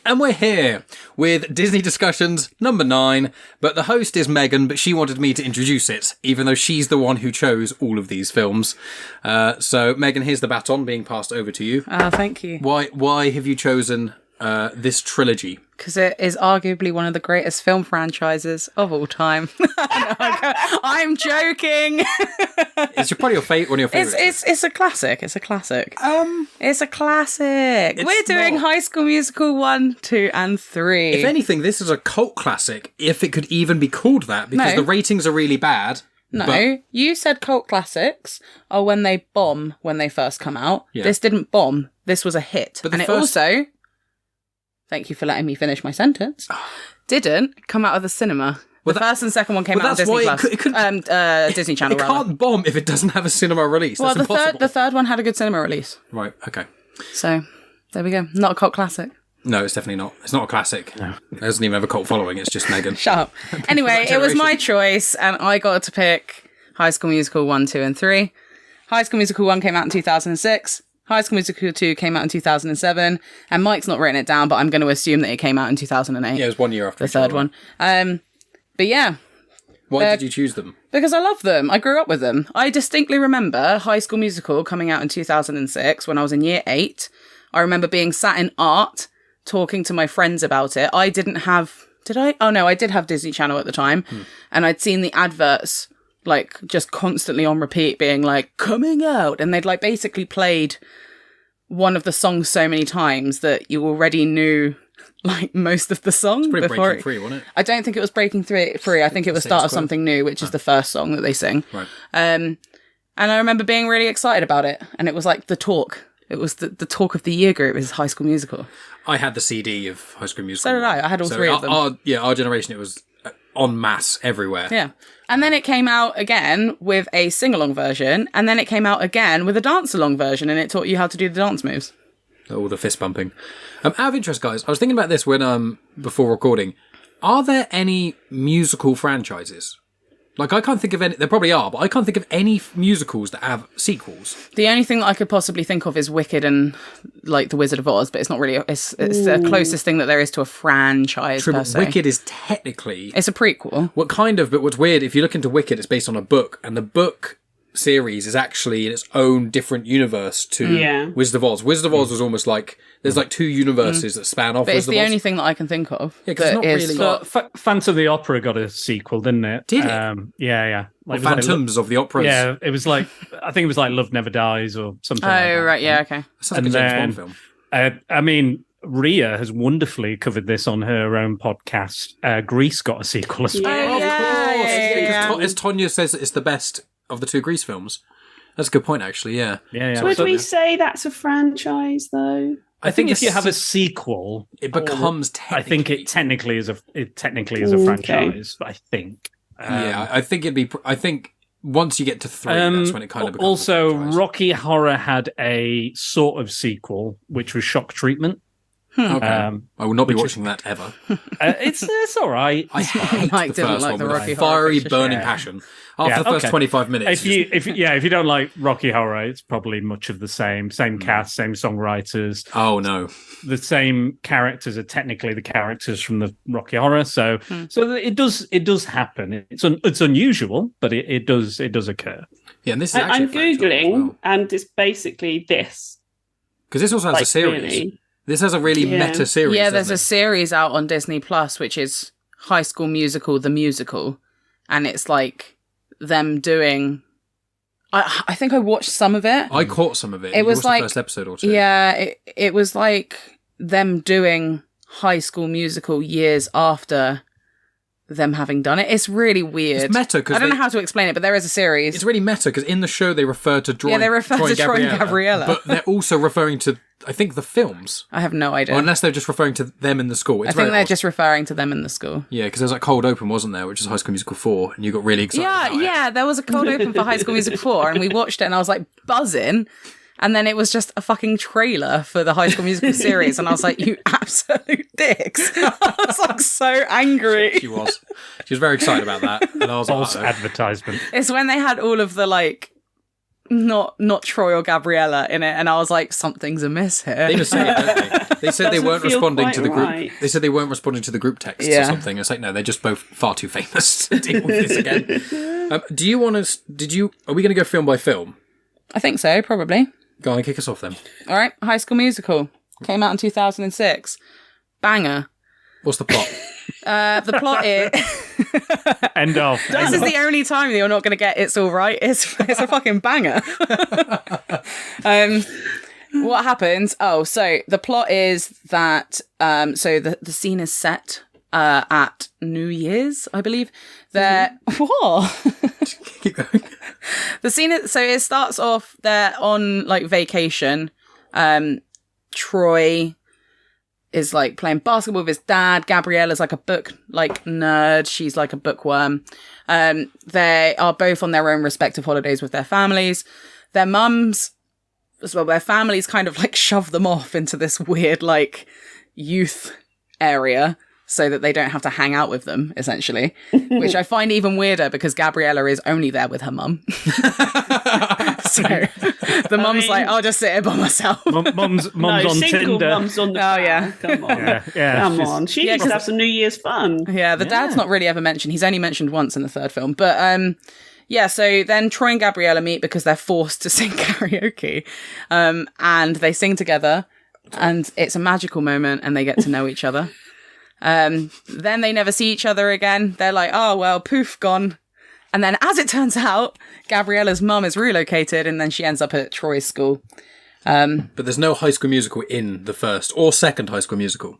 And we're here with Disney Discussions number 9, but the host is Megan, but she wanted me to introduce it, even though she's the one who chose all of these films. So, Megan, here's the baton being passed over to you. Thank you. Why have you chosen this trilogy? Because it is arguably one of the greatest film franchises of all time. I'm joking. It's probably one of your favourites. It's a classic. It's a classic. It's a classic. We're doing High School Musical 1, 2, and 3. If anything, this is a cult classic, if it could even be called that, because the ratings are really bad. No, you said cult classics are when they bomb when they first come out. Yeah. This didn't bomb. This was a hit. But it also... Thank you for letting me finish my sentence. Didn't come out of the cinema. The first and second one came out on Disney Plus. Disney Channel, It can't bomb if it doesn't have a cinema release. Well, That's the third one had a good cinema release. Right, okay. So, there we go. Not a cult classic. No, it's definitely not. It's not a classic. No. It doesn't even have a cult following. It's just Megan. Shut up. Anyway, it was my choice, and I got to pick High School Musical 1, 2, and 3. High School Musical 1 came out in 2006. High School Musical 2 came out in 2007, and Mike's not written it down, but I'm going to assume that it came out in 2008. Yeah, it was 1 year after the third one. But yeah. Why did you choose them? Because I love them. I grew up with them. I distinctly remember High School Musical coming out in 2006 when I was in year 8. I remember being sat in art, talking to my friends about it. I didn't have... Did I? Oh no, I did have Disney Channel at the time, and I'd seen the adverts like just constantly on repeat being like coming out, and they'd like basically played one of the songs so many times that you already knew like most of the song. It's pretty Breaking Free, wasn't it? I don't think it was Breaking Free. I think it was Start of Something New, which is the first song that they sing. Right. And I remember being really excited about it, and it was like the talk. It was the talk of the year group is High School Musical. I had the CD of High School Musical. So did I. I had all three of them. Our generation, it was en masse everywhere. Yeah. And then it came out again with a sing-along version, and then it came out again with a dance-along version, and it taught you how to do the dance moves. All the fist bumping. Out of interest, guys, I was thinking about this when before recording. Are there any musical franchises? Like, I can't think of any... There probably are, but I can't think of any musicals that have sequels. The only thing that I could possibly think of is Wicked and, like, The Wizard of Oz, but it's not really... It's the closest thing that there is to a franchise, per se. Wicked is technically... It's a prequel. But what's weird, if you look into Wicked, it's based on a book, and the book series is actually in its own different universe to Wizard of Oz. Wizard of Oz was almost like... There's like two universes that span off. But it's the only thing that I can think of. Yeah, because it's not really... So, Phantom of the Opera got a sequel, didn't it? Did it? Yeah. Like Phantoms of the Opera. Yeah, it was like... I think it was like Love Never Dies or something like that. Oh, right, yeah, okay. That sounds like a James Bond film. I mean, Rhea has wonderfully covered this on her own podcast. Grease got a sequel as well. Oh, yeah. Because as Tonya says, it's the best of the two Grease films. That's a good point, actually, yeah. Yeah. Would we say that's a franchise, though? I think if you have a sequel, it becomes I think it technically is a franchise. But I think, I think it'd be. I think once you get to 3, that's when it kind of becomes. Also, Rocky Horror had a sort of sequel, which was Shock Treatment. Okay. I will not be watching that ever. It's all right. I hate Mike the didn't first like one the with Rocky a Horror fiery, Picture burning Show. passion. After the first 25 minutes. If you don't like Rocky Horror, it's probably much of the same cast, same songwriters. Oh no, the same characters are technically the characters from the Rocky Horror. So it does happen. It's unusual, but it does occur. Yeah, and this is actually I'm googling, and it's basically this because this also has a series. Really? This has a really meta series. Yeah, there's a series out on Disney Plus, which is High School Musical: The Musical, and it's like them doing. I think I watched some of it. I caught some of it. It was like the first episode or two. Yeah, it was like them doing High School Musical years after them having done it. It's really weird. It's meta because I don't know how to explain it, but there is a series. It's really meta because in the show they refer to Troy. Yeah, they refer to Troy and Gabriella, but they're also referring to, I think, the films. I have no idea. Or unless they're just referring to them in the school. I think they're just referring to them in the school. Yeah, because there was like Cold Open, wasn't there, which is High School Musical 4, and you got really excited about it. Yeah, there was a cold open for High School Musical 4, and we watched it, and I was like buzzing. And then it was just a fucking trailer for the High School Musical series. And I was like, you absolute dicks. I was like so angry. She was very excited about that. And I was false like, advertisement. It's when they had all of the like not Troy or Gabriella in it, and I was like, something's amiss here. They just say it, don't they? They said they weren't feel responding quite to the group. right. They said they weren't responding to the group texts or Yeah. something. It's like, no, they're just both far too famous to deal with this again. Do you want to? Are we going to go film by film? I think so, probably. Go on and kick us off then. All right, High School Musical came out in 2006. Banger. What's the plot? The plot is End of. this is the only time that you're not going to get "It's All Right." It's a fucking banger. What happens? Oh, so the plot is that so the scene is set at New Year's, I believe. They're what? Keep going. The scene is, so it starts off, they're on like vacation. Troy is like playing basketball with his dad. Gabriella's like a book like nerd. She's like a bookworm. They are both on their own respective holidays with their families. Their mums as well, their families kind of like shove them off into this weird like youth area so that they don't have to hang out with them, essentially, which I find even weirder because Gabriella is only there with her mum. So the mum's like, I'll just sit here by myself. Mum's No, on single Tinder. mum's on the Oh, plan. yeah. Come on. Yeah, Come she's- on. She Yeah, needs to 'cause- have some New Year's fun. Yeah, the dad's not really ever mentioned. He's only mentioned once in the third film. But yeah, so then Troy and Gabriella meet because they're forced to sing karaoke. And they sing together and it's a magical moment and they get to know each other. Then they never see each other again. They're like, oh, well, poof, gone. And then as it turns out, Gabriella's mum is relocated and then she ends up at Troy's school. But there's no High School Musical in the first or second High School Musical.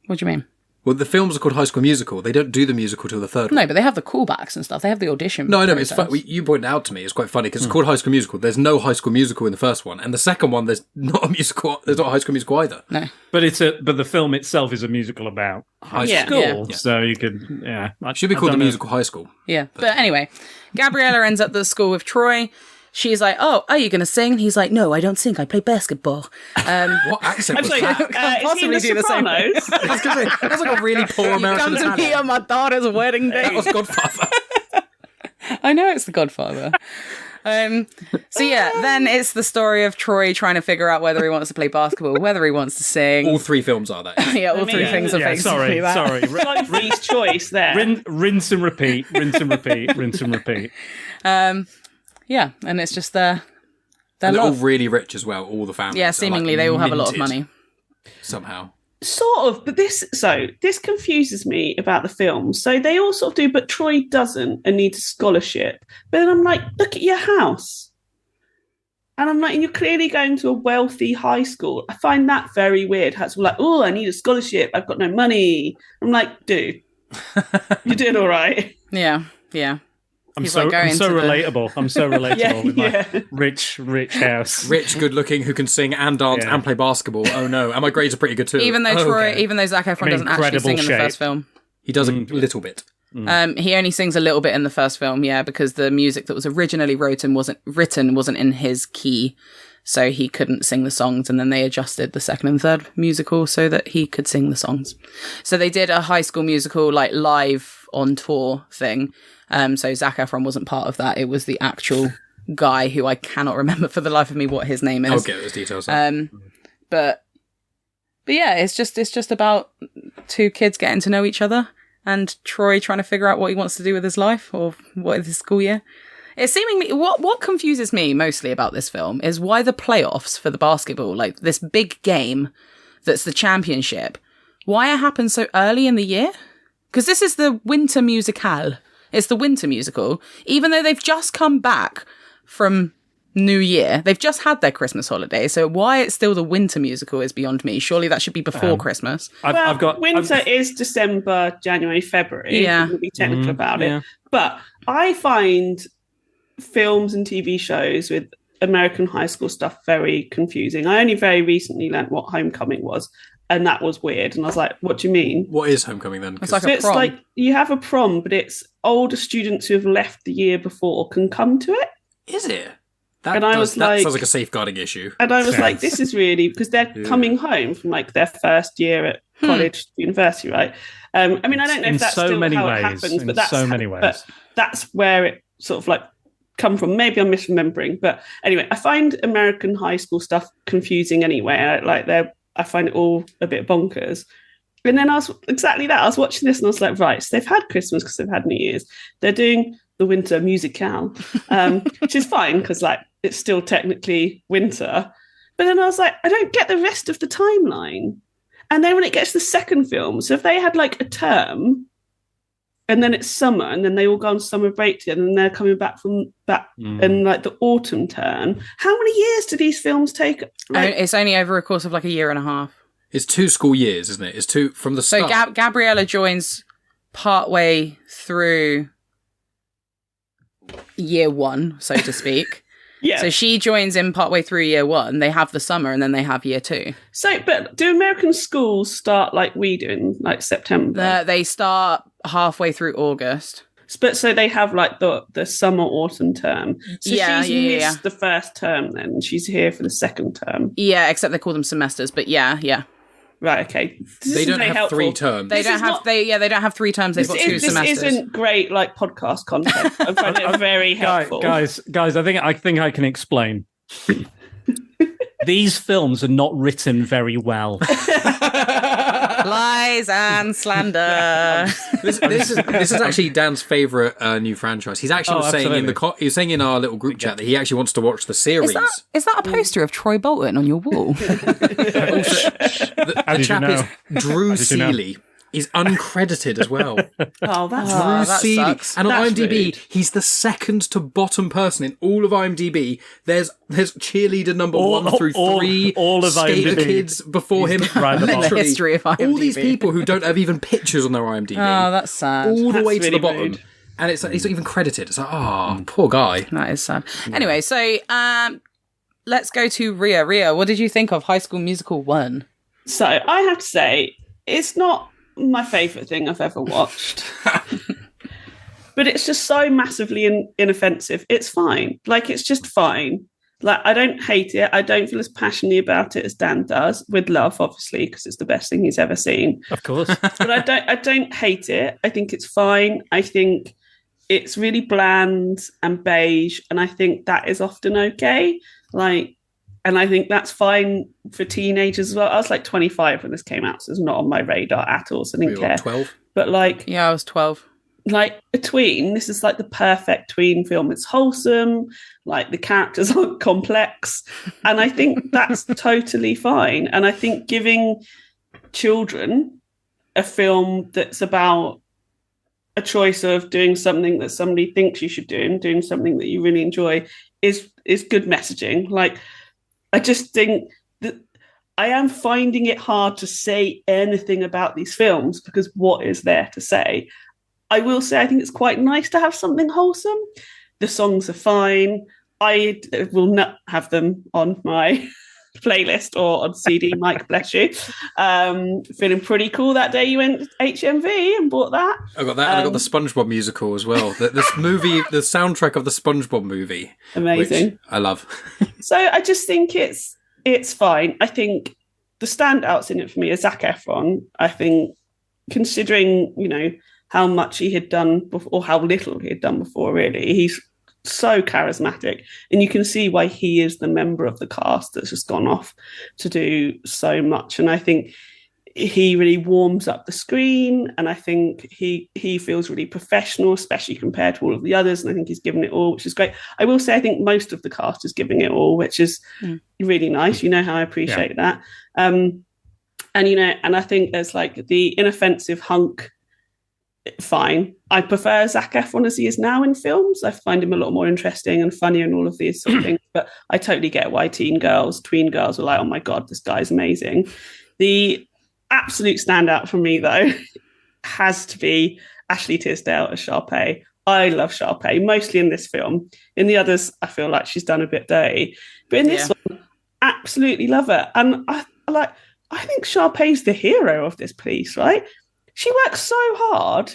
What do you mean? Well, the films are called High School Musical. They don't do the musical till the third one. No, but they have the callbacks and stuff. They have the audition. No, I know, but it's process. fun. You pointed out to me, it's quite funny because it's called High School Musical. There's no High School Musical in the first one. And the second one, there's not a musical, there's not a High School Musical either. No. But but the film itself is a musical about high Yeah. school, Yeah. so you could It should be called the musical High School. Yeah. But anyway, Gabriella ends up at the school with Troy. She's like, oh, are you going to sing? And he's like, no, I don't sing. I play basketball. What accent I'm was sorry, that? is he in possibly the do the same thing. Sopranos? I was going to say, that's like a really poor American Come to me Italian. on my daughter's wedding That day. was Godfather. I know it's The Godfather. So yeah, then it's the story of Troy trying to figure out whether he wants to play basketball, whether he wants to sing. All three films are that. Yeah, all I mean, three things are basically that. sorry. Sophie's choice there. Rinse and repeat, rinse and repeat, rinse and repeat. Yeah, and it's just their And they're all love. really rich as well, all the families. Yeah, They're, seemingly like, they all have a lot of minted money. Somehow. Sort of, but this confuses me about the film. So they all sort of do, but Troy doesn't and needs a scholarship. But then I'm like, look at your house. And I'm like, and you're clearly going to a wealthy high school. I find that very weird. How it's all like, oh, I need a scholarship. I've got no money. I'm like, dude, you're doing all right. Yeah. I'm He's so like going to the- relatable. I'm so relatable with my Yeah. rich house. Rich, good looking, who can sing and dance Yeah. and play basketball. Oh no. And my grades are pretty good too. Even though Oh, Troy, okay. even though Zac Efron In doesn't actually incredible sing in the shape. first film. He does a little bit. He only sings a little bit in the first film, yeah, because the music that was originally written wasn't in his key, so he couldn't sing the songs, and then they adjusted the second and third musical so that he could sing the songs. So they did a High School Musical like live on tour thing. So Zac Efron wasn't part of that. It was the actual guy who I cannot remember for the life of me what his name is. I'll get those details. But yeah, it's just about two kids getting to know each other and Troy trying to figure out what he wants to do with his life or what is his school year. It's seemingly what confuses me mostly about this film is why the playoffs for the basketball, like this big game that's the championship, why it happens so early in the year? Because this is the winter musicale. It's the winter musical, even though they've just come back from New Year. They've just had their Christmas holiday, so why it's still the winter musical is beyond me. Surely that should be before Christmas. I've got winter is December, January, February. Yeah. To be technical about yeah. it. But I find films and TV shows with American high school stuff very confusing. I only very recently learnt what Homecoming was, and that was weird. And I was like, what do you mean? What is Homecoming then? 'Cause It's like So a it's prom. like you have a prom, but it's older students who have left the year before can come to it. is it? That, And I was that like- sounds like a safeguarding issue. And I was Sounds- like, this is really because they're Yeah. coming home from like their first year at college, university, right? I mean, I don't know In if that's so still many how ways, it happens, in but that's so many but ways. that's where it sort of like come from. Maybe I'm misremembering, but anyway, I find American high school stuff confusing anyway. I find it all a bit bonkers. And then I was watching this and I was like, right, so they've had Christmas because they've had New Year's. They're doing the winter musicale, which is fine because like it's still technically winter. But then I was like, I don't get the rest of the timeline. And then when it gets to the second film, so if they had like a term and then it's summer and then they all go on summer break together and they're coming back from that in like the autumn term, how many years do these films take? Like, it's only over a course of like a year and a half. It's 2 school years, isn't it? It's 2 from the start. So Gabriella joins partway through year 1, so to speak. Yeah. So she joins in partway through year 1. They have the summer and then they have year 2. So, but do American schools start like we do in like September? They start halfway through August. But so they have like the summer autumn term. So she's missed the first term then. She's here for the second term. Yeah, except they call them semesters, but yeah. Right, okay. They don't have 3 terms. They don't have 3 terms. They've got 2 semesters. This isn't great like podcast content. I find it very helpful. Guys, I think I can explain. These films are not written very well. Lies and slander. This is actually Dan's favourite new franchise. He's actually he was saying in our little group chat that he actually wants to watch the series. Is that a poster of Troy Bolton on your wall? The chap is Drew Seeley. He's uncredited as well. Oh, that's Drew Seeley. Sucks. And on That's IMDb, rude. he's the second to bottom person in all of IMDb. There's cheerleader number 1 through 3, all of skater IMDb. kids before him. Right above. The history of IMDb. All these people who don't have even pictures on their IMDb. Oh, that's sad. all the That's way to really the bottom. rude. And it's like, he's not even credited. It's like, poor guy. That is sad. Anyway, so let's go to Ria. Ria, what did you think of High School Musical 1? So I have to say, it's not my favourite thing I've ever watched. But it's just so massively inoffensive. It's fine. Like, it's just fine. Like, I don't hate it. I don't feel as passionately about it as Dan does, with love, obviously, because it's the best thing he's ever seen. Of course. But I don't hate it. I think it's fine. I think it's really bland and beige, and I think that is often okay. Like, and I think that's fine for teenagers as well. I was like 25 when this came out, so it's not on my radar at all, so I didn't care. 12? But like, Yeah, I was 12. like a tween, this is like the perfect tween film. It's wholesome, like the characters aren't complex, and I think that's totally fine. And I think giving children a film that's about a choice of doing something that somebody thinks you should do and doing something that you really enjoy is good messaging. Like, I just think that I am finding it hard to say anything about these films because what is there to say? I will say I think it's quite nice to have something wholesome. The songs are fine. I will not have them on my playlist or on CD, Mike, bless you. Feeling pretty cool that day you went HMV and bought that. I got that, and I got the SpongeBob musical as well. This movie, the soundtrack of the SpongeBob movie. Amazing. Which I love. So I just think it's fine. I think the standouts in it for me are Zac Efron. I think considering, how much he had done before, or how little he had done before, really, he's so charismatic, and you can see why he is the member of the cast that's just gone off to do so much. And I think he really warms up the screen, and I think he feels really professional, especially compared to all of the others, and I think he's given it all, which is great. I will say I think most of the cast is giving it all, which is really nice. You know how I appreciate that. And I think there's like the inoffensive hunk, fine. I prefer Zac Efron as he is now in films. I find him a lot more interesting and funny and all of these sort of things. But I totally get why tween girls were like, oh my God, this guy's amazing. The absolute standout for me, though, has to be Ashley Tisdale as Sharpay. I love Sharpay, mostly in this film. In the others, I feel like she's done a bit dirty. But in this one, absolutely love her. And I think Sharpay's the hero of this piece, right? She works so hard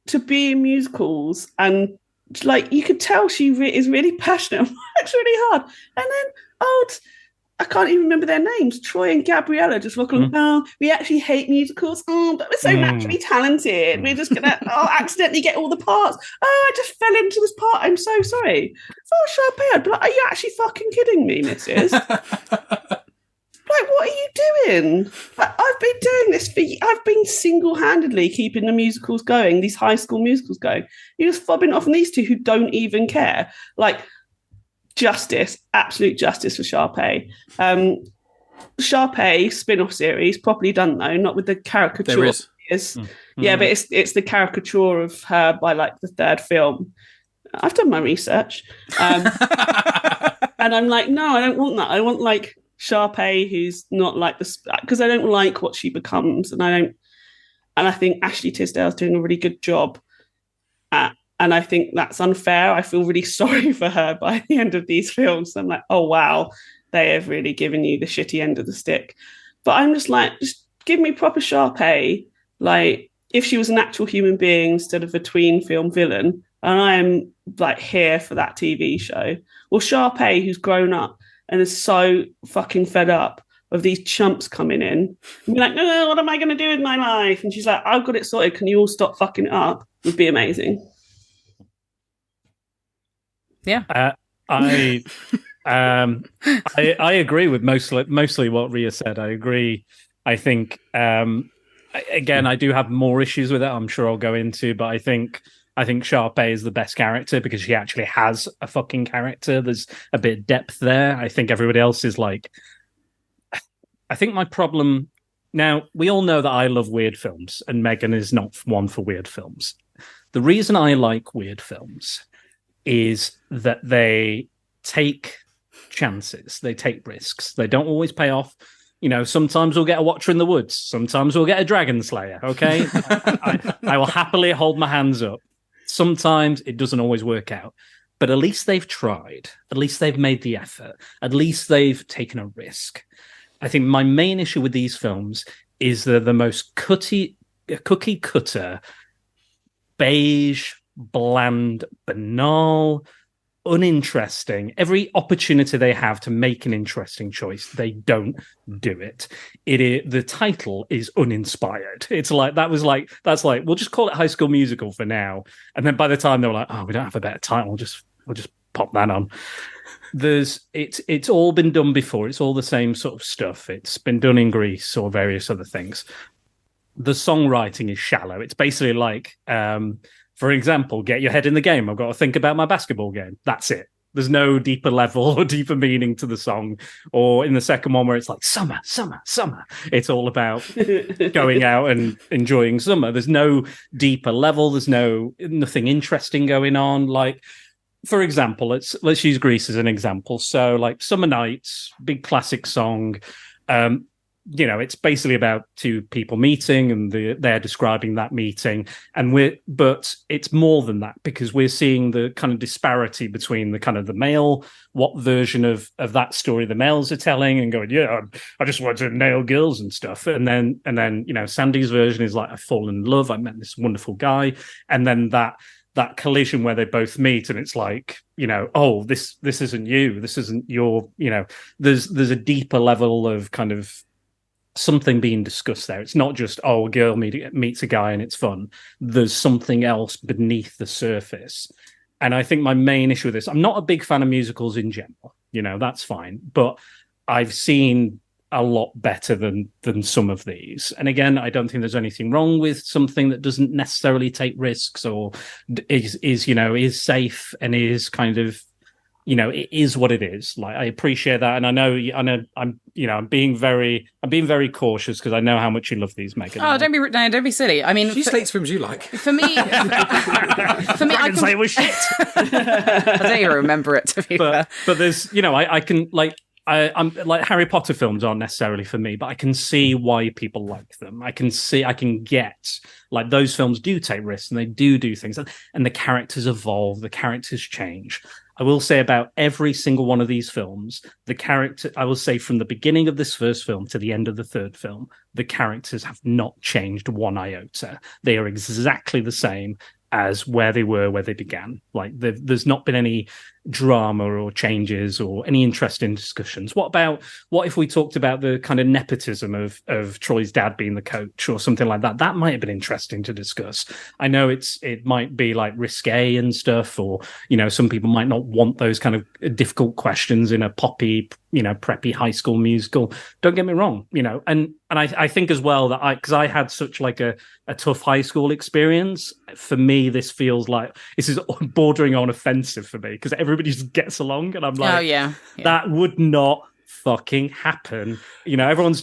to be in musicals, and like you could tell she is really passionate and works really hard. And then I can't even remember their names. Troy and Gabriella just walking. Oh, we actually hate musicals. Oh, but we're so naturally talented. We're just gonna accidentally get all the parts. Oh, I just fell into this part. I'm so sorry. Oh, Sharpay, I'd be like, are you actually fucking kidding me, missus? Like, what are you doing? Like, I've been doing this I've been single-handedly keeping the musicals going, these high school musicals going. You're just fobbing off on these two who don't even care. Like, justice, absolute justice for Sharpay. Sharpay spin-off series, properly done though, not with the caricature. There is. Yeah, but it's the caricature of her by like the third film. I've done my research. And I'm like, no, I don't want that. I want like Sharpay who's not like because I don't like what she becomes, and I think Ashley Tisdale's doing a really good job and I think that's unfair. I feel really sorry for her by the end of these films. I'm like, oh wow, they have really given you the shitty end of the stick. But I'm just like, just give me proper Sharpay, like if she was an actual human being instead of a tween film villain, and I am like here for that TV show. Well, Sharpay, who's grown up and is so fucking fed up of these chumps coming in and be like, no, what am I going to do with my life? And she's like, I've got it sorted. Can you all stop fucking it up? Would be amazing. Yeah. I agree with mostly what Ria said. I agree. I think again, I do have more issues with it. I'm sure I'll go into, but I think Sharpay is the best character because she actually has a fucking character. There's a bit of depth there. I think everybody else is like. I think my problem now. We all know that I love weird films, and Megan is not one for weird films. The reason I like weird films is that they take chances, they take risks. They don't always pay off. You know, sometimes we'll get a Watcher in the Woods. Sometimes we'll get a Dragon Slayer, okay? I will happily hold my hands up. Sometimes it doesn't always work out. But at least they've tried. At least they've made the effort. At least they've taken a risk. I think my main issue with these films is they're the most cookie cutter, beige, bland, banal, uninteresting. Every opportunity they have to make an interesting choice, they don't do it. The title is uninspired. It's like that's like we'll just call it High School Musical for now. And then by the time they were like, oh, we don't have a better title, we'll just pop that on. It's all been done before. It's all the same sort of stuff. It's been done in Greece or various other things. The songwriting is shallow. It's basically like for example, get your head in the game. I've got to think about my basketball game. That's it. There's no deeper level or deeper meaning to the song. Or in the second one where it's like summer, summer, summer. It's all about going out and enjoying summer. There's no deeper level. There's nothing interesting going on. Like, for example, let's use Greece as an example. So like Summer Nights, big classic song. You know, it's basically about two people meeting and they're describing that meeting. But it's more than that because we're seeing the kind of disparity between the kind of the male, what version of that story the males are telling and going, yeah, I just want to nail girls and stuff. And then, you know, Sandy's version is like, I've fallen in love. I met this wonderful guy. And then that collision where they both meet and it's like, you know, oh, this isn't you. This isn't your, you know, there's a deeper level of kind of something being discussed there. It's not just, oh, a girl meets a guy and it's fun. There's something else beneath the surface. And I think my main issue with this, I'm not a big fan of musicals in general, you know, that's fine. But I've seen a lot better than some of these. And again, I don't think there's anything wrong with something that doesn't necessarily take risks or is safe and is kind of, you know, it is what it is. Like, I appreciate that, and I know I'm being very cautious because I know how much you love these, Megan. Oh, don't be silly. I mean, she slates films you like. For me, I say it was shit. I don't even remember it to be fair. But there's, you know, I can like. I'm like Harry Potter films aren't necessarily for me, but I can see why people like them. I can get like those films do take risks and they do things, and the characters evolve, the characters change. I will say about every single one of these films, I will say from the beginning of this first film to the end of the third film, the characters have not changed one iota. They are exactly the same as where they were, where they began. Like there's not been any drama or changes or any interesting discussions? What if we talked about the kind of nepotism of Troy's dad being the coach or something like that? That might have been interesting to discuss. I know it might be like risque and stuff, or some people might not want those kind of difficult questions in a poppy, preppy high school musical. Don't get me wrong, and I think as well that because I had such like a tough high school experience. For me, this feels like this is bordering on offensive for me because everybody just gets along, and I'm like, oh yeah. that would not fucking happen. No one's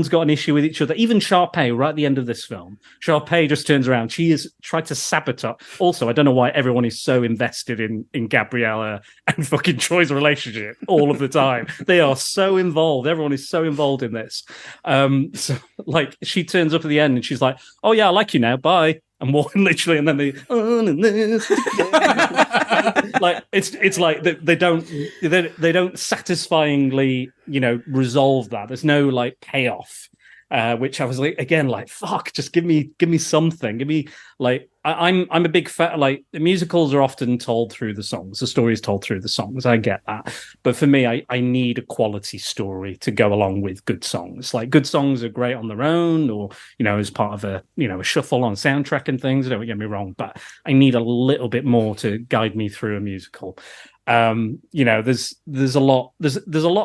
got an issue with each other. Even Sharpay, right at the end of this film, Sharpay just turns around. She has tried to sabotage. Also, I don't know why everyone is so invested in Gabriella and fucking Troy's relationship all of the time. They are so involved. Everyone is so involved in this. So like she turns up at the end and she's like, "Oh yeah, I like you now. Bye." And walking literally, and then they like it's like they don't satisfyingly resolve that. There's no like payoff, which I was like again like fuck, just give me something, give me like I'm a big fan. Like the musicals are often told through the songs, the story is told through the songs. I get that, but for me, I need a quality story to go along with good songs. Like good songs are great on their own, or as part of a a shuffle on soundtrack and things. Don't get me wrong, but I need a little bit more to guide me through a musical. There's a lot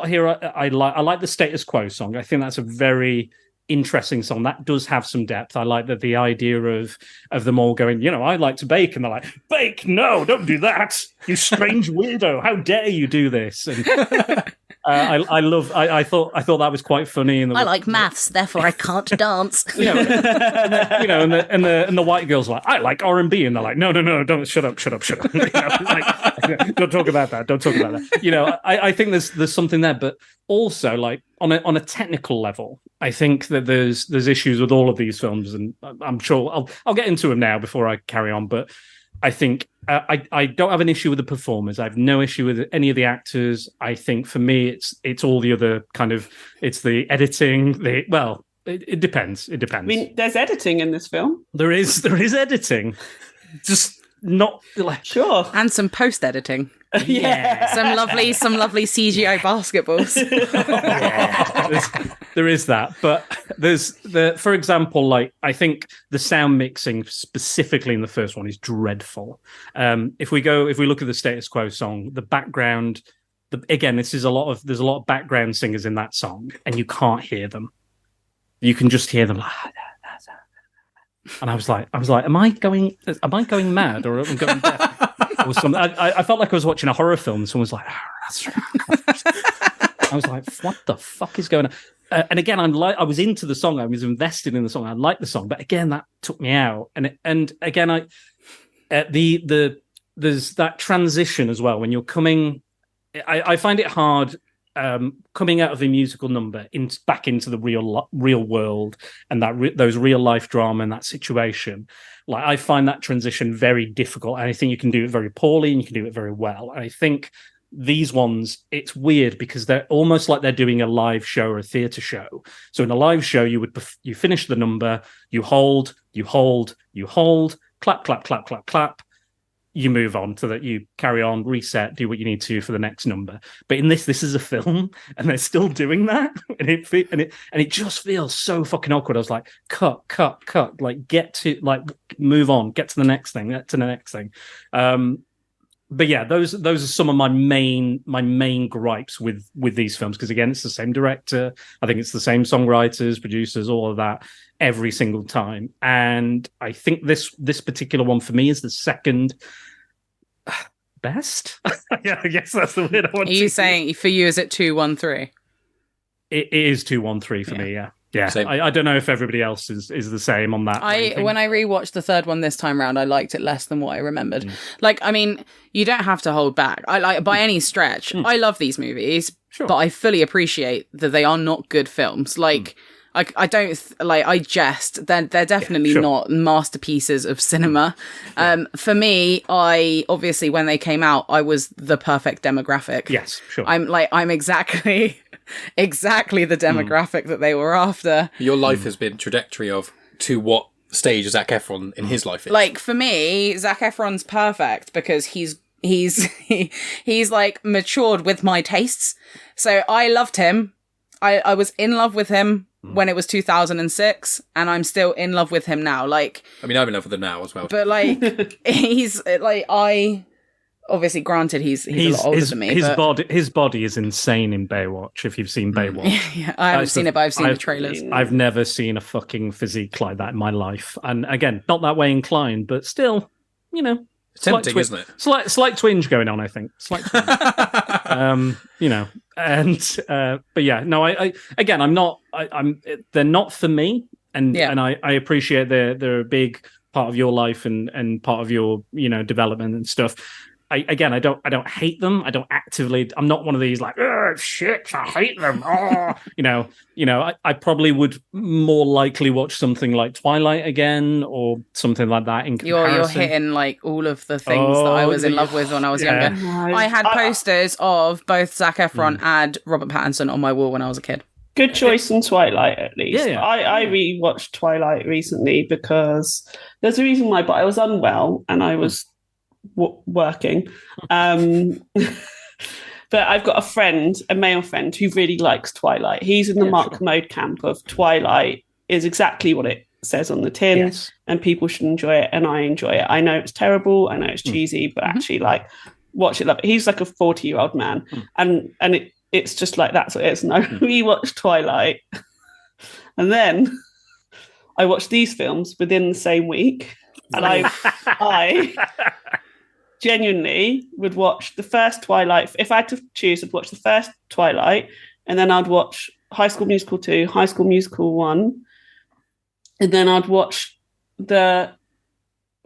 here. I like the Status Quo song. I think that's a very interesting song that does have some depth. I like that the idea of them all going, I like to bake, and they're like, bake? No, don't do that, you strange weirdo! How dare you do this? And I thought that was quite funny. And I like maths, therefore I can't dance. And the white girls are like, I like R&B, and they're like, no, don't, shut up. Don't talk about that. Don't talk about that. I think there's something there, but also like on a technical level, I think that there's issues with all of these films, and I'm sure I'll get into them now before I carry on. But I think I don't have an issue with the performers. I have no issue with any of the actors. I think for me, it's all the other kind of, it's the editing. It depends. It depends. I mean, there's editing in this film. There is editing, just not like sure, and some post editing. Yeah, some lovely CGI basketballs. Yeah, there is that, but there's for example, like I think the sound mixing specifically in the first one is dreadful. If we look at the Status Quo song, the background, again, there's a lot of background singers in that song, and you can't hear them. You can just hear them. And I was like, am I going mad, or am I going deaf? Or something? I felt like I was watching a horror film. Someone was like, I was like, what the fuck is going on? And again, I was into the song. I was invested in the song. I liked the song, but again, that took me out. And again, there's that transition as well when you're coming. I find it hard. Coming out of a musical number back into the real world and those real life drama and that situation, like I find that transition very difficult, and I think you can do it very poorly and you can do it very well. And I think these ones, it's weird because they're almost like they're doing a live show or a theatre show. So in a live show, you finish the number, you hold, clap, clap, clap, clap, clap. You move on to that, you carry on, reset, do what you need to for the next number. But in this is a film, and they're still doing that, and it just feels so fucking awkward. I was like, cut, like move on, get to the next thing, But yeah, those are some of my main gripes with these films, because again, it's the same director, I think it's the same songwriters, producers, all of that every single time. And I think this particular one for me is the second best. Yeah, I guess that's the word I want. Are you saying for you is it 2-1-3? It is 2-1-3 for me, yeah. Yeah, I don't know if everybody else is the same on that. When I rewatched the third one this time round, I liked it less than what I remembered. Like, I mean, you don't have to hold back. I like by any stretch. I love these movies, but I fully appreciate that they are not good films. Like, I don't I jest. They're definitely not masterpieces of cinema. For me, I obviously when they came out, I was the perfect demographic. Yes, sure. I'm exactly the demographic that they were after. Your life has been trajectory to what stage Zac Efron in his life is. Like for me, Zac Efron's perfect because he's he's like matured with my tastes. So I loved him. I was in love with him when it was 2006, and I'm still in love with him now. Like, I mean, I'm in love with him now as well. but like, he's like, obviously, granted, he's a lot older than me. His body is insane in Baywatch. If you've seen Baywatch, yeah, I haven't seen it, but I've seen the trailers. I've never seen a fucking physique like that in my life. And again, not that way inclined, but still, you know, tempting, isn't it? Slight twinge going on, I think. Slight twinge. You know, and but yeah, no, again, I'm not. They're not for me, and I appreciate they're a big part of your life and part of your development and stuff. I don't hate them. I don't actively. I'm not one of these like, oh, shit, I hate them. Oh, I probably would more likely watch something like Twilight again or something like that. In comparison, you're hitting like all of the things that I was in love with when I was younger. I had posters of both Zac Efron and Robert Pattinson on my wall when I was a kid. Good choice in Twilight, at least. Yeah. I rewatched Twilight recently because there's a reason why, but I was unwell and I was working. But I've got a male friend who really likes Twilight. He's in the Mark Commode camp of Twilight is exactly what it says on the tin, and people should enjoy it, and I enjoy it. I know it's terrible, I know it's cheesy, but actually, like, watch it, love it. He's like a 40-year-old man, and it's just like that's what it is. And I rewatched Twilight, and then I watched these films within the same week, and I genuinely would watch the first Twilight. If I had to choose, I'd watch the first Twilight, and then I'd watch High School Musical 2, High School Musical 1, and then I'd watch the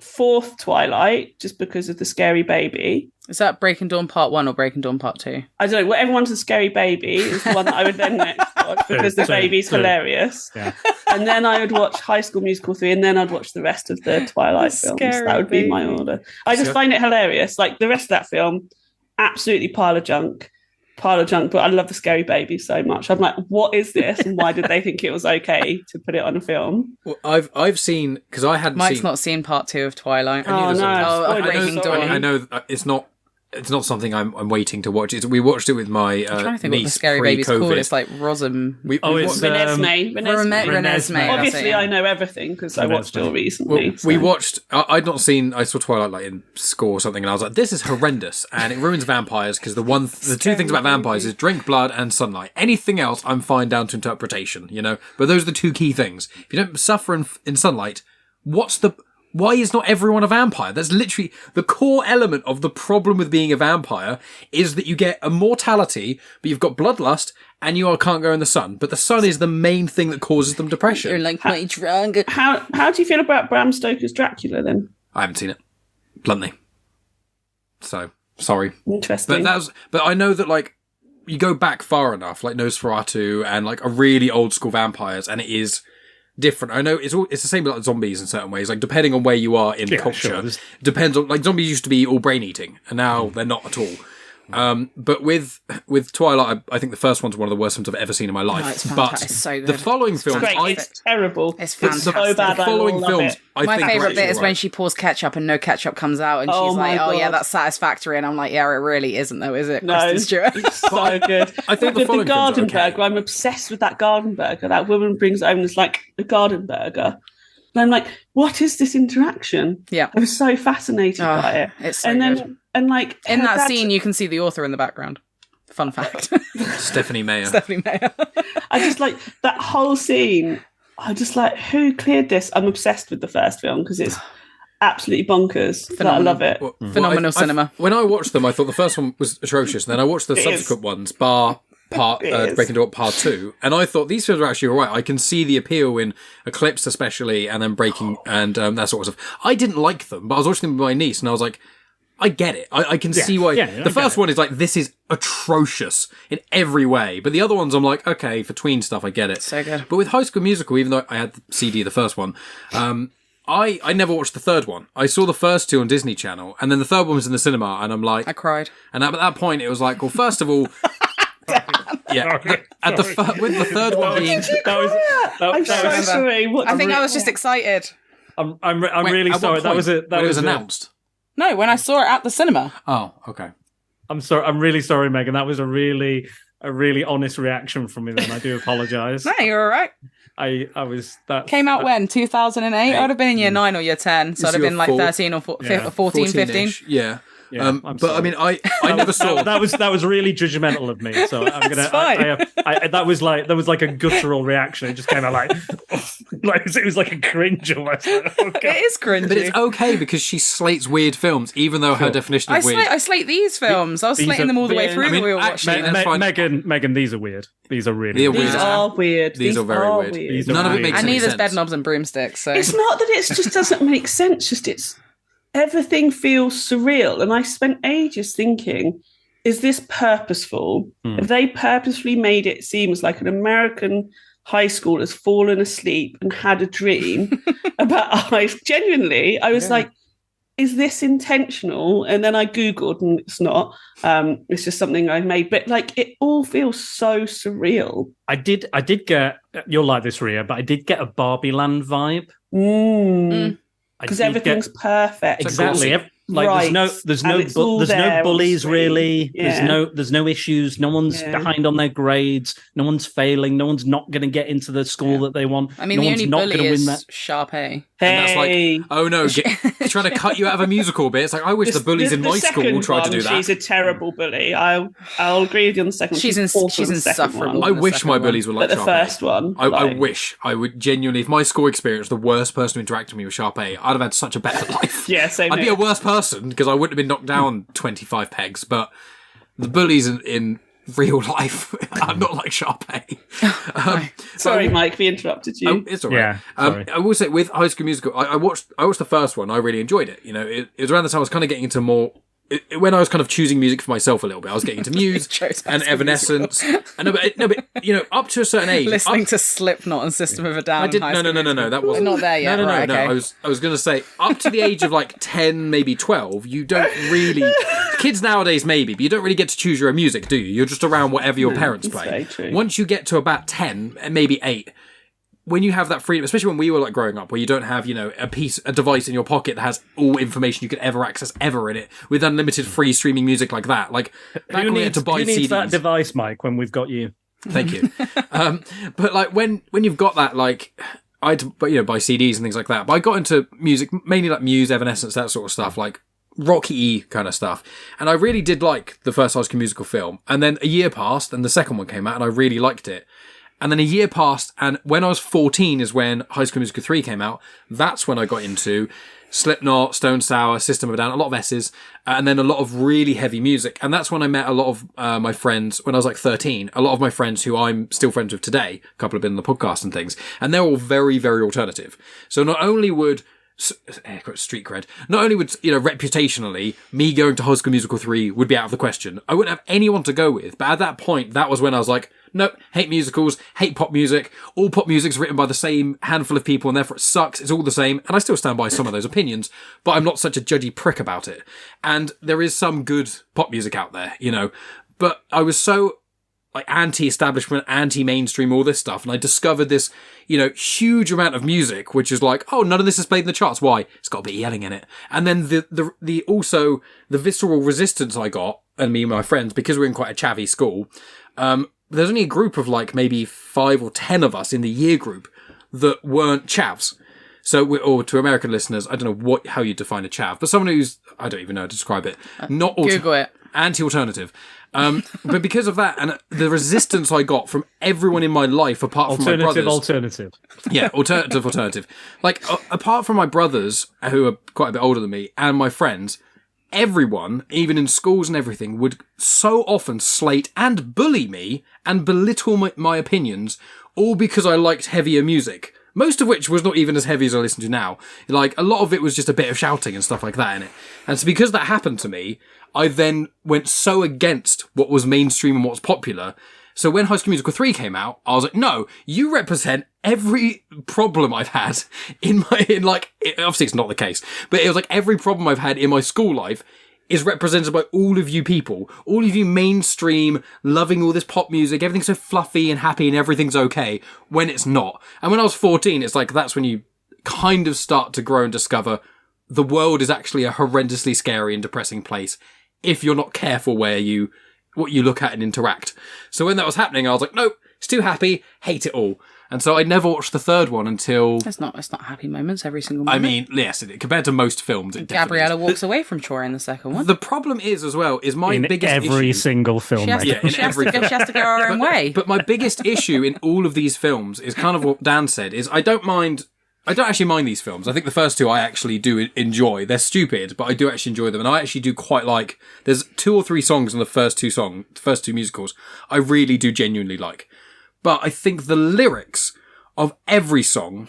fourth Twilight just because of the scary baby. Is that Breaking Dawn Part 1 or Breaking Dawn Part 2? I don't know. Well, everyone's a scary baby is the one that I would then next watch because the baby's hilarious. Yeah. And then I would watch High School Musical 3, and then I'd watch the rest of the Twilight films. That would be my order. I just find it hilarious. Like, the rest of that film, absolutely pile of junk, but I love the scary baby so much. I'm like, what is this? And why did they think it was okay to put it on a film? Well, I've seen, because I hadn't Mike's seen... not seen Part 2 of Twilight. Oh, no. Breaking Dawn. I know it's not something I'm waiting to watch. We watched it with my I'm trying to think niece what the scary baby's called. pre-COVID. It's like Rosam. It's Renesmee. Obviously, I know everything because I watched it all recently. Well, we watched... I saw Twilight like in school or something, and I was like, this is horrendous, and it ruins vampires, because the two things about vampires is drink blood and sunlight. Anything else, I'm fine down to interpretation, But those are the two key things. If you don't suffer in sunlight, why is not everyone a vampire? That's literally the core element of the problem with being a vampire, is that you get immortality, but you've got bloodlust, and you can't go in the sun. But the sun is the main thing that causes them depression. You're like my drug. How do you feel about Bram Stoker's Dracula then? I haven't seen it, bluntly. So sorry. Interesting. But I know that, like, you go back far enough, like Nosferatu and like a really old school vampires, and it is different. I know it's the same with like zombies in certain ways. Like, depending on where you are in culture, depends on, like, zombies used to be all brain eating, and now they're not at all. But with Twilight, I think the first one's one of the worst films I've ever seen in my life. No, it's but fantastic. It's so good. the following films, it's terrible. It's fantastic. So bad. The following films, my favourite bit is when she pours ketchup and no ketchup comes out, and she's like, "Oh yeah, that's satisfactory," and I'm like, "Yeah, it really isn't, though, is it?" No, it's so good. I think the following garden films are okay. burger. I'm obsessed with that garden burger. That woman brings it home and it's like a garden burger. And I'm like, what is this interaction? Yeah. I was so fascinated by it. It's so good. And like in that scene, you can see the author in the background. Fun fact. Stephanie Meyer. I just like that whole scene. I just like, who cleared this? I'm obsessed with the first film because it's absolutely bonkers. I love it. Phenomenal cinema. When I watched them, I thought the first one was atrocious. And then I watched the subsequent ones, Breaking Dawn Part 2, and I thought these films are actually alright. I can see the appeal in Eclipse especially, and then Breaking and that sort of stuff. I didn't like them, but I was watching them with my niece, and I was like, I get it. I can see why. The first one is like, this is atrocious in every way, but the other ones I'm like, okay, for tween stuff, I get it. So good. But with High School Musical, even though I had the CD of the first one, I never watched the third one. I saw the first two on Disney Channel, and then the third one was in the cinema, and I'm like... I cried. And at that point, it was like, well, first of all... Yeah, with the third one being... I'm so sorry. I think I was just excited. I'm really sorry. That was it. That was was announced. No, when I saw it at the cinema. Oh, okay. I'm sorry. I'm really sorry, Megan. That was a really honest reaction from me. Then I do apologise. No, you're all right. I was that Came out when 2008. I'd have been in year 9 or year 10, so I'd have been like 13 or 14, 15. Yeah. Yeah, but I mean, I never saw that was really judgmental of me. So I'm gonna. That was like a guttural reaction. It just came out like it was like a cringe almost. It is cringy, but it's okay because she slates weird films, even though her definition of weird. I slate these films. I was slating them all the way through. I mean, we were actually, watching. Megan, these are weird. These are really weird. These are weird. These are very weird. None of it makes any sense. And neither's bed knobs and broomsticks. So it's not that it just doesn't make sense. Just everything feels surreal. And I spent ages thinking, is this purposeful? Have they purposefully made it seem as like an American high school has fallen asleep and had a dream about life? Genuinely, I was like, is this intentional? And then I Googled and it's not. It's just something I made. But like, it all feels so surreal. I did get, you'll like this, Rhea, but I did get a Barbie Land vibe. Because everything's perfect. Exactly. There's no bullies really. Yeah. There's no issues. No one's behind on their grades. No one's failing. No one's not going to get into the school that they want. I mean, no the one's only not bully is win that. Sharpay. And that's like, oh no, trying to cut you out of a musical bit. It's like, I wish the bullies in my school tried to do that. She's a terrible bully. I'll agree with you on the second one. She's insufferable. I wish my bullies were like Sharpay. But the first one. I wish I would genuinely, if my school experience, the worst person who interacted with me was Sharpay, I'd have had such a better life. Yeah, same I'd be a worse person because I wouldn't have been knocked down 25 pegs, but the bullies in real life are not like Sharpay. Sorry, Mike, we interrupted you. It's all right. I will say with High School Musical, I watched the first one. I really enjoyed it. You know, it was around the time I was kind of getting into more. When I was kind of choosing music for myself a little bit, I was getting into Muse and Evanescence. No, but you know, up to a certain age, listening to Slipknot and System of a Down. I did no. That wasn't. We're not there yet. No. Okay. I was going to say up to the age of like 10, maybe 12, you don't really. Kids nowadays maybe, but you don't really get to choose your own music, do you? You're just around whatever your parents play. Once you get to about 10, maybe 8. When you have that freedom, especially when we were like growing up, where you don't have, you know, a device in your pocket that has all information you could ever access ever in it, with unlimited free streaming music like that, like who needs that device, Mike? When we've got you, thank you. But like when you've got that, like buy CDs and things like that. But I got into music mainly like Muse, Evanescence, that sort of stuff, like rocky kind of stuff, and I really did like the first High School Musical film. And then a year passed, and the second one came out, and I really liked it. And then a year passed, and when I was 14 is when High School Musical 3 came out. That's when I got into Slipknot, Stone Sour, System of a Down, a lot of S's, and then a lot of really heavy music. And that's when I met a lot of my friends, when I was like 13, a lot of my friends who I'm still friends with today, a couple have been on the podcast and things, and they're all very, very alternative. So not only would street cred. Not only would, you know, reputationally, me going to High School Musical 3 would be out of the question. I wouldn't have anyone to go with. But at that point, that was when I was like, no, hate musicals, hate pop music. All pop music's written by the same handful of people and therefore it sucks. It's all the same. And I still stand by some of those opinions, but I'm not such a judgy prick about it. And there is some good pop music out there, you know. But I was so like anti-establishment, anti-mainstream, all this stuff. And I discovered this, you know, huge amount of music, which is like, oh, none of this is played in the charts. Why? It's got a bit of yelling in it. And then the also the visceral resistance I got, and me and my friends, because we're in quite a chavvy school, there's only a group of like maybe 5 or 10 of us in the year group that weren't chavs. So, or to American listeners, I don't know how you define a chav, but someone who's, I don't even know how to describe it. Not Google it. Anti-alternative. But because of that, and the resistance I got from everyone in my life, apart from my brothers. Alternative. Yeah, alternative. Like, apart from my brothers, who are quite a bit older than me, and my friends, everyone, even in schools and everything, would so often slate and bully me and belittle my opinions, all because I liked heavier music. Most of which was not even as heavy as I listen to now. Like, a lot of it was just a bit of shouting and stuff like that in it. And so because that happened to me, I then went so against what was mainstream and what's popular. So when High School Musical 3 came out, I was like, no, you represent every problem I've had obviously it's not the case, but it was like every problem I've had in my school life is represented by all of you people. All of you mainstream, loving all this pop music, everything's so fluffy and happy and everything's okay, when it's not. And when I was 14, it's like, that's when you kind of start to grow and discover the world is actually a horrendously scary and depressing place if you're not careful what you look at and interact. So when that was happening, I was like, nope, it's too happy, hate it all. And so I never watched the third one until... It's not happy moments every single moment. I mean, yes, compared to most films, it definitely Gabriella is. walks away from Troy in the second one. The problem is, as well, is my biggest issue... In every single film. She has, mate. she has to go her own way. But my biggest issue in all of these films is kind of what Dan said, is I don't actually mind these films. I think the first two I actually do enjoy. They're stupid, but I do actually enjoy them. And I actually do quite like... There's 2 or 3 songs in the first two musicals I really do genuinely like. But I think the lyrics of every song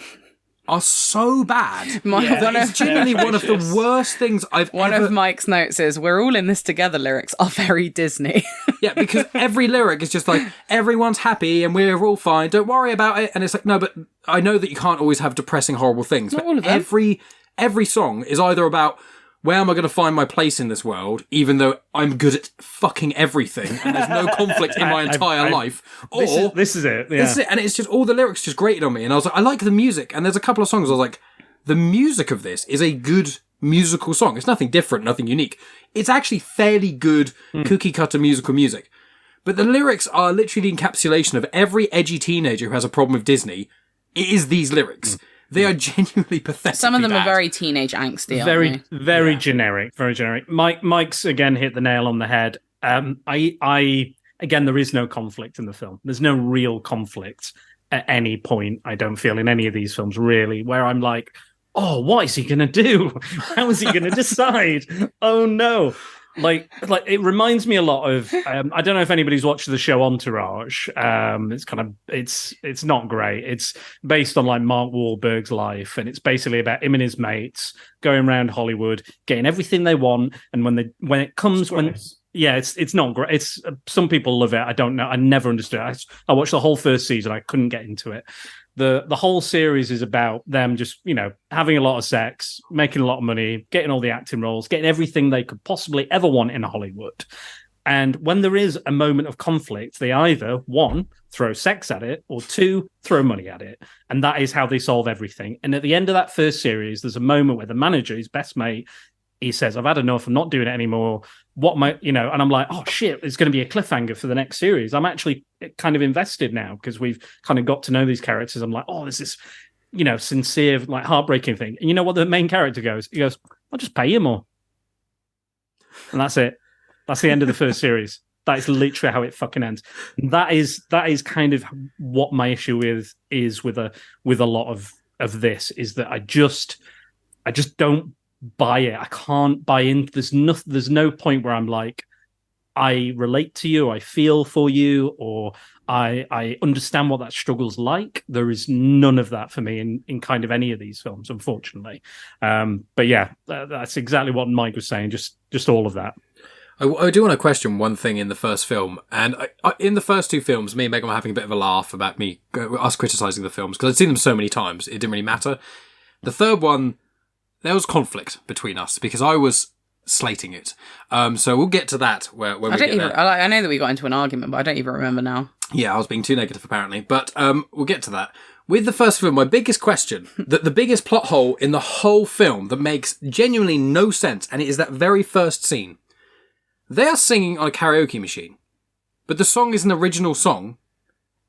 are so bad. It's genuinely one of the worst things I've ever... One of Mike's notes is, "We're all in this together" lyrics are very Disney. Yeah, because every lyric is just like, everyone's happy and we're all fine, don't worry about it. And it's like, no, but I know that you can't always have depressing, horrible things. Not But all of them. every song is either about, where am I going to find my place in this world, even though I'm good at fucking everything and there's no conflict in my entire life. Or This is it. Yeah. This is it. And it's just, all the lyrics just grated on me. And I was like, I like the music. And there's a couple of songs I was like, the music of this is a good musical song. It's nothing different, nothing unique. It's actually fairly good cookie cutter musical music. But the lyrics are literally the encapsulation of every edgy teenager who has a problem with Disney. It is these lyrics. They are genuinely pathetic. Some of them are very teenage angsty, aren't they? Very generic. Very generic. Mike's again hit the nail on the head. Again, there is no conflict in the film. There's no real conflict at any point, I don't feel, in any of these films, really, where I'm like, oh, what is he going to do? How is he going to decide? Oh, no. Like it reminds me a lot of I don't know if anybody's watched the show Entourage. It's not great. It's based on like Mark Wahlberg's life, and it's basically about him and his mates going around Hollywood, getting everything they want. And it's not great. It's some people love it. I don't know. I never understood it. I watched the whole first season. I couldn't get into it. The whole series is about them just, having a lot of sex, making a lot of money, getting all the acting roles, getting everything they could possibly ever want in Hollywood. And when there is a moment of conflict, they either, 1, throw sex at it, or 2, throw money at it. And that is how they solve everything. And at the end of that first series, there's a moment where the manager, his best mate, he says, "I've had enough. I'm not doing it anymore. What am I, and I'm like, oh shit, it's going to be a cliffhanger for the next series. I'm actually kind of invested now because we've kind of got to know these characters. I'm like, oh, there's this, sincere, like heartbreaking thing. And you know what the main character goes? He goes, I'll just pay you more. And that's it. That's the end of the first series. That is literally how it fucking ends. And that is kind of what my issue is with a lot of this, is that I just don't buy it. I can't buy in. There's no point where I'm like, I relate to you, I feel for you, or I understand what that struggle's like. There is none of that for me in kind of any of these films, unfortunately. But yeah, that's exactly what Mike was saying. Just all of that. I do want to question one thing in the first film, and in the first 2 films, me and Megan were having a bit of a laugh about us criticising the films, because I'd seen them so many times, it didn't really matter. The third one, there was conflict between us, because I was slating it. So we'll get to that when we get there. I know that we got into an argument, but I don't even remember now. Yeah, I was being too negative, apparently. But we'll get to that. With the first film, my biggest question, the biggest plot hole in the whole film that makes genuinely no sense, and it is that very first scene. They are singing on a karaoke machine, but the song is an original song,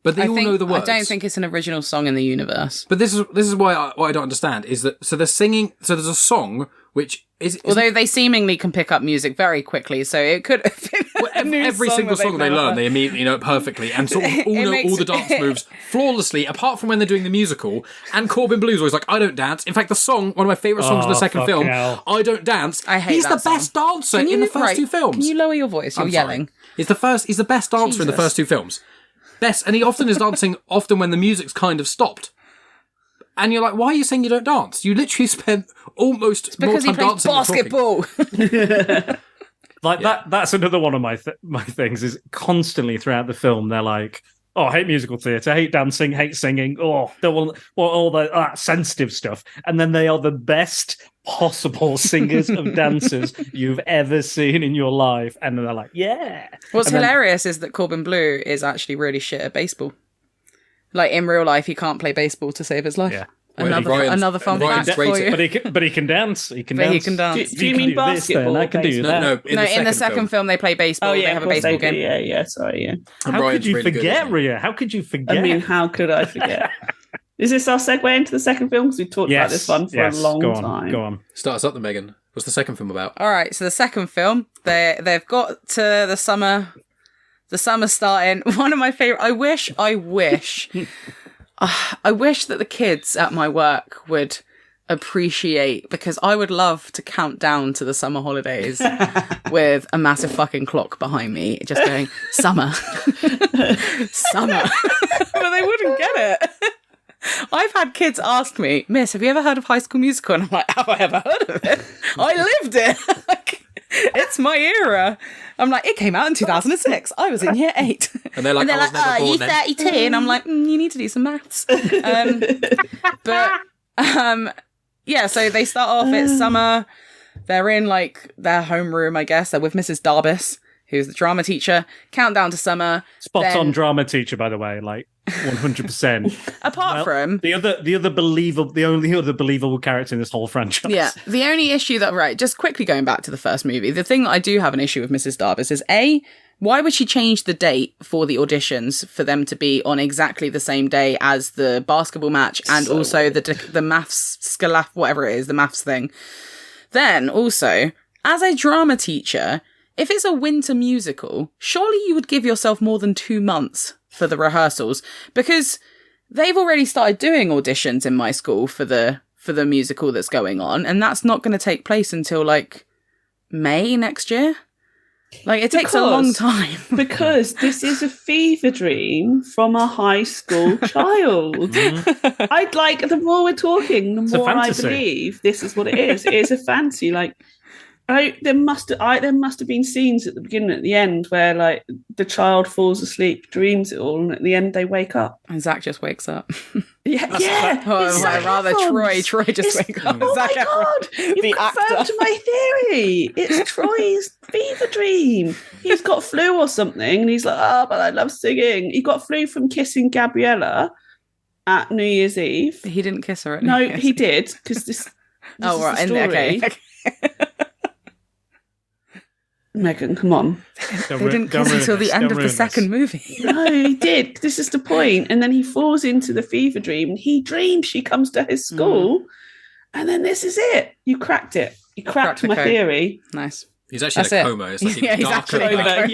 but they all know the words. I don't think it's an original song in the universe. But this is why I don't understand, is that, so they're singing, so there's a song which is... Although they seemingly can pick up music very quickly, so it could have been every single song they learn, they immediately know it perfectly, and sort of all know all the dance moves flawlessly, apart from when they're doing the musical. And Corbin Blue's always like, I don't dance. In fact, the song, one of my favourite songs in the second film, hell. I Don't Dance. I hate He's that the best dancer in the first 2 films. Can you lower your voice? You're yelling. He's the best dancer in the first 2 films. Best, and he often is dancing when the music's kind of stopped. And you're like, why are you saying you don't dance? You literally spent almost more time dancing than talking. Basketball. That's another one of my things, is constantly throughout the film they're like, oh, I hate musical theatre, hate dancing, hate singing, don't want all that sensitive stuff. And then they are the best possible singers of dancers you've ever seen in your life. And they're like, yeah. What's hilarious is that Corbin Bleu is actually really shit at baseball. Like, in real life, he can't play baseball to save his life. Yeah. Another fun Ryan's fact for rated. you. But he can dance. He can But dance. he can dance. Do you mean basketball? I can do baseball? that. No, In the second film, they play baseball. Oh yeah, they have of a course baseball they do. game. Yeah. Sorry, yeah. And How Ryan's could you really good, forget, isn't he? Ria? How could you forget? I mean, how could I forget? Is this our segue into the second film? Because we talked about this one for a long time. Go on. Start us up, then, Megan. What's the second film about? All right, so the second film, they've got to the summer starting. One of my favorite. I wish that the kids at my work would appreciate, because I would love to count down to the summer holidays with a massive fucking clock behind me, just going summer, summer, but they wouldn't get it. I've had kids ask me, Miss, have you ever heard of High School Musical? And I'm like, have I ever heard of it? I lived it. Like, it's my era. I'm like, it came out in 2006. I was in year 8. And they're like, I was never born you then. 32? And I'm like, you need to do some maths. Yeah, so they start off, it's summer. They're in like their homeroom, I guess. They're with Mrs. Darbus, who's the drama teacher. Countdown to summer. Spot on drama teacher, by the way, like 100%. Apart from the only other believable character in this whole franchise. yeah, the only issue just quickly going back to the first movie, the thing that I do have an issue with Mrs. Darbus is why would she change the date for the auditions for them to be on exactly the same day as the basketball match and also the maths whatever it is, the maths thing. Then also, as a drama teacher, if it's a winter musical, surely you would give yourself more than 2 months for the rehearsals, because they've already started doing auditions in my school for the musical that's going on, and that's not going to take place until like May next year. Like, it takes a long time. Because this is a fever dream from a high school child. I'd like, the more we're talking, the more I believe this is what it is. It is a fancy. Like, there must have been scenes at the beginning and at the end where like the child falls asleep, dreams it all, and at the end they wake up. And Zach just wakes up. Yeah. Troy just wakes up. Oh Zac my God, you've confirmed my theory. It's Troy's fever dream. He's got flu or something, and he's like, oh, but I love singing. He got flu from kissing Gabriella at New Year's Eve. He didn't kiss her at No, New Year's. he did, because this Oh, is right. the story. Okay. Megan, come on. They didn't kiss until the end of the second movie. No, he did. This is the point. And then he falls into the fever dream and he dreams she comes to his school. And then this is it. You cracked it. You cracked my theory. Nice. He's actually in a coma. It's like he's actually in a coma.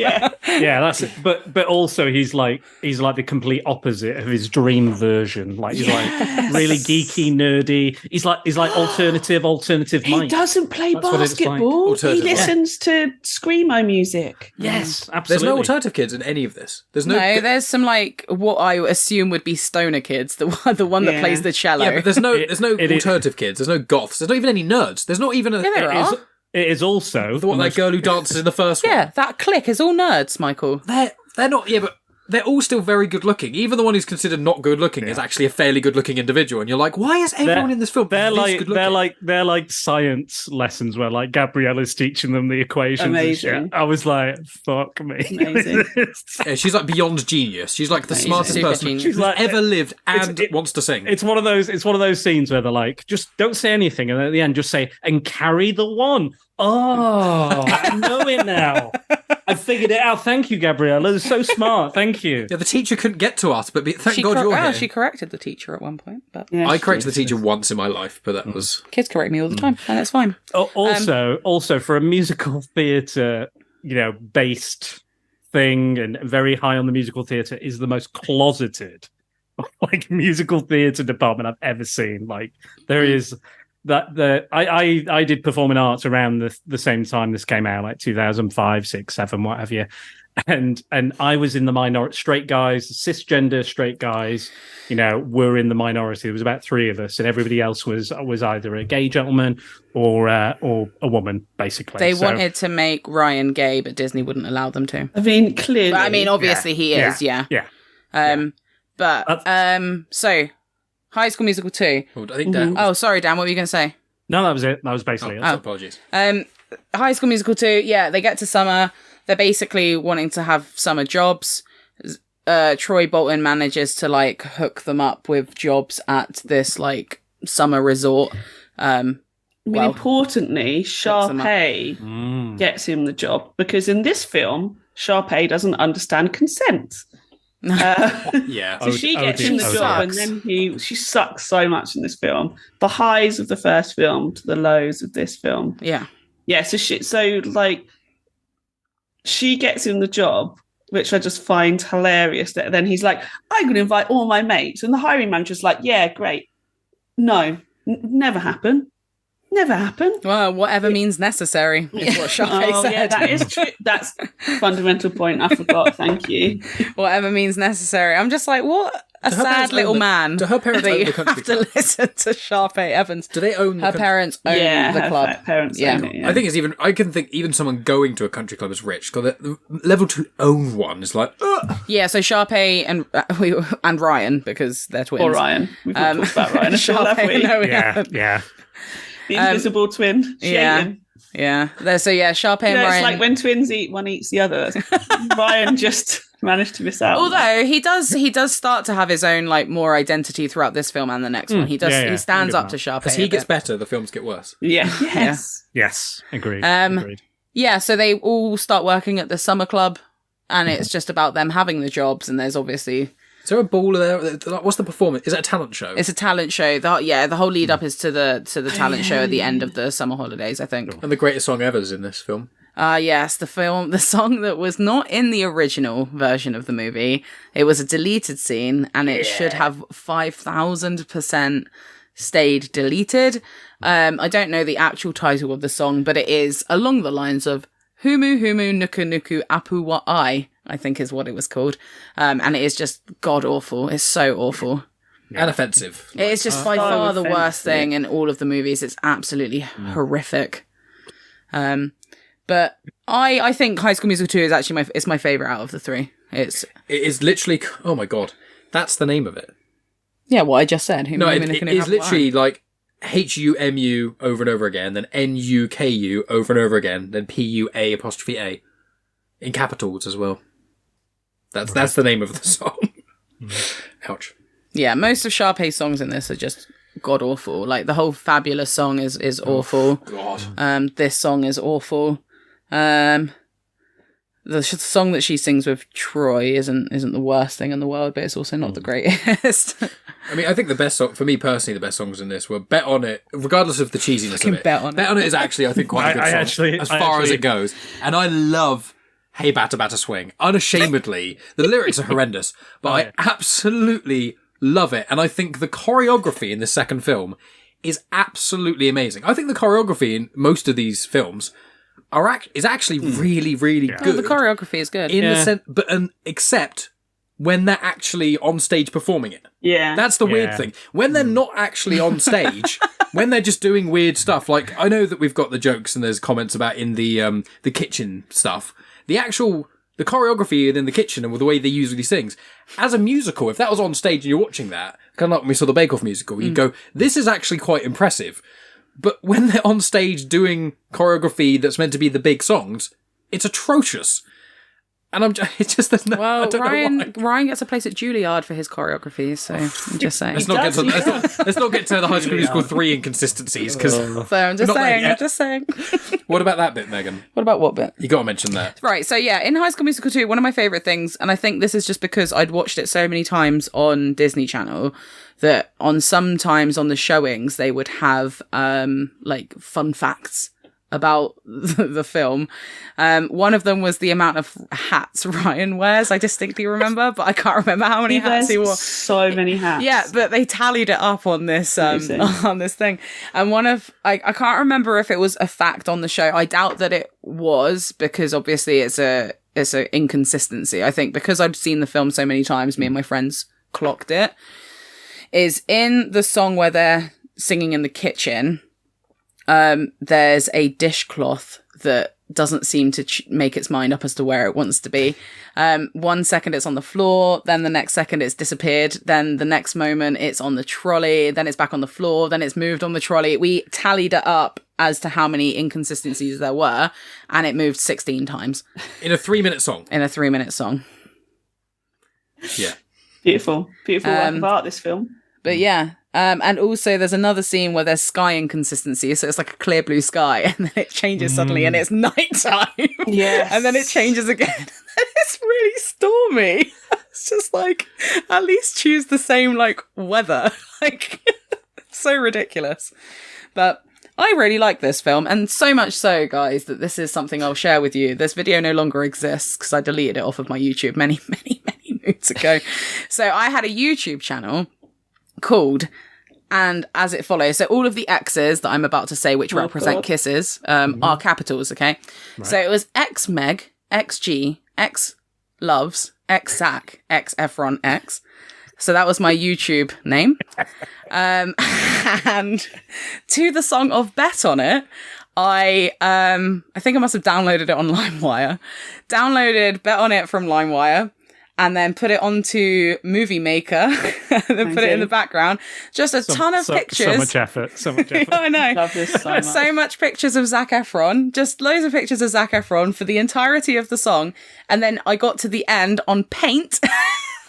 Yeah, that's it. But also he's like the complete opposite of his dream version. Like he's like really geeky, nerdy. He's like alternative He Mike. doesn't play basketball. Like. He listens to screamo music. Yes, absolutely. There's no alternative kids in any of this. There's no. There's some like what I assume would be stoner kids. The one that plays the cello. Yeah, but there's no alternative kids. There's no goths. There's not even any nerds. There's not even a. Yeah, there are. It is also that girl who dances in the first one. Yeah, that clique is all nerds, Michael. They're not. Yeah, but they're all still very good looking. Even the one who's considered not good looking is actually a fairly good looking individual. And you're like, why is everyone in this film this good looking? They're like science lessons where like Gabriella's teaching them the equations. Amazing. And shit. I was like, fuck me. Amazing. Yeah, she's like beyond genius. She's like the smartest person who's ever lived and wants to sing. It's one of those scenes where they're like, just don't say anything, and at the end just say and carry the one. Oh, I know it now. I figured it out. Thank you, Gabriella. It's so smart. Thank you. Yeah, the teacher couldn't get to us, but thank God you're here. She corrected the teacher at one point. But I corrected the teacher once in my life, but that was... Kids correct me all the time, and that's fine. Also, for a musical theatre, based thing and very high on the musical theatre, is the most closeted like musical theatre department I've ever seen. Like there is... I did performing arts around the same time this came out, like 2005, 6, 7, what have you, and I was in the minority. Straight guys, cisgender straight guys, were in the minority. There was about 3 of us, and everybody else was either a gay gentleman or a woman, basically. They wanted to make Ryan gay, but Disney wouldn't allow them to. I mean, clearly. But, I mean, obviously he is. Yeah. So. High School Musical 2. I think that. Oh, sorry, Dan. What were you going to say? No, that was it. That was basically it. Apologies. High School Musical 2. Yeah, they get to summer. They're basically wanting to have summer jobs. Troy Bolton manages to like hook them up with jobs at this like summer resort. Importantly, Sharpay gets him the job because in this film, Sharpay doesn't understand consent. Yeah. So she gets him the job, and then she sucks so much in this film. The highs of the first film to the lows of this film. Yeah. So she gets him the job, which I just find hilarious. That then he's like, I'm going to invite all my mates, and the hiring manager's like, yeah, great. No, never happen. Never happen. Well, whatever means necessary is what Sharpay said. Yeah, that is true. That's a fundamental point I forgot. Thank you. Whatever means necessary. I'm just like, what a sad little man. Do her parents own the country have club? to listen to Sharpay Evans. Do they own her parents own the club? Her parents own it, yeah. I think it's even. I can think even someone going to a country club is rich because the level to own one is like. Ugh. Yeah, so Sharpay and Ryan, because they're twins. Or Ryan. We've not talked about Ryan at all, have we? No, Yeah. The invisible twin. Yeah. So Sharpay and Ryan. It's like when twins eat, one eats the other. Ryan just managed to miss out. Although he does start to have his own like more identity throughout this film and the next one. He does. He stands up to Sharpay. As he gets better, the films get worse. Yeah. Yes. Yes. Agreed. Yeah. So they all start working at the summer club, and it's just about them having the jobs. And there's obviously. Is there a ball there? What's the performance? Is it a talent show? It's a talent show. The whole lead up is to the talent show at the end of the summer holidays, I think. And the greatest song ever is in this film. Yes, the song that was not in the original version of the movie. It was a deleted scene, and it should have 5,000% stayed deleted. I don't know the actual title of the song, but it is along the lines of Humu Humu Nuku Nuku Apu Wa I think is what it was called. And it is just god awful. It's so awful. And offensive. It is just by far the worst thing in all of the movies. It's absolutely horrific. But I think High School Musical 2 is actually my favourite out of the three. It is literally, oh my god, that's the name of it. Yeah, what I just said. It is literally like HUMU over and over again, then NUKU over and over again, then PUA''A in capitals as well. That's the name of the song. Ouch. Yeah, most of Sharpay's songs in this are just god awful. Like the whole Fabulous song is awful. God. This song is awful. The song that she sings with Troy isn't the worst thing in the world, but it's also not the greatest. I mean, I think the best song, for me personally, the best songs in this were Bet On It, regardless of the cheesiness of it. Bet On It. Bet On It is actually, I think, quite a good song, as far as it goes. And I love Hey Batter Batter Swing, unashamedly. The lyrics are horrendous, but I absolutely love it. And I think the choreography in the second film is absolutely amazing. I think the choreography in most of these films is actually really, really good. Oh, the choreography is good. In the sense, except when they're actually on stage performing it. Yeah. That's the weird thing. When they're not actually on stage, when they're just doing weird stuff, like I know that we've got the jokes and there's comments about in the kitchen stuff. The choreography in the kitchen and with the way they usually sings. As a musical, if that was on stage and you're watching that, kind of like when we saw the Bake Off musical, you'd go, this is actually quite impressive. But when they're on stage doing choreography that's meant to be the big songs, it's atrocious. And it's just, there's no, I don't know why. Ryan gets a place at Juilliard for his choreography, so I'm just saying. Let's not get to the High School Musical 3 inconsistencies, because... So I'm just saying. What about that bit, Megan? What about what bit? You got to mention that. Right, so yeah, in High School Musical 2, one of my favourite things, and I think this is just because I'd watched it so many times on Disney Channel, that sometimes on the showings, they would have, like, fun facts about the film. One of them was the amount of hats Ryan wears. I distinctly remember, but I can't remember how many hats he wore. So many hats. Yeah, but they tallied it up on this on this thing. And one of I can't remember if it was a fact on the show. I doubt that it was, because obviously it's a inconsistency. I think because I'd seen the film so many times, me and my friends clocked it. Is in the song where they're singing in the kitchen. There's a dishcloth that doesn't seem to make its mind up as to where it wants to be. 1 second it's on the floor, then the next second it's disappeared, then the next moment it's on the trolley, then it's back on the floor, then it's moved on the trolley. We tallied it up as to how many inconsistencies there were, and it moved 16 times. In a 3-minute song. Yeah. Yeah. Beautiful work of art, this film. But yeah, And also there's another scene where there's sky inconsistency. So it's like a clear blue sky and then it changes suddenly and it's nighttime. Yes. And then it changes again. And it's really stormy. It's just like, at least choose the same like weather. Like, so ridiculous. But I really like this film, and so much so, guys, that this is something I'll share with you. This video no longer exists because I deleted it off of my YouTube many moons ago. So I had a YouTube channel called And As It Follows. So all of the X's that I'm about to say, which represent kisses, are capitals, okay? Right. So it was X Meg, XG, X Loves, X Zac, X Efron, X. So that was my YouTube name. And to the song of Bet on It, I think I must have downloaded it on LimeWire. Downloaded Bet on It from LimeWire and then put it onto Movie Maker and then put it in the background. Just a ton of pictures. So much effort. I know. Love this so much. So much pictures of Zac Efron. Just loads of pictures of Zac Efron for the entirety of the song. And then I got to the end on Paint.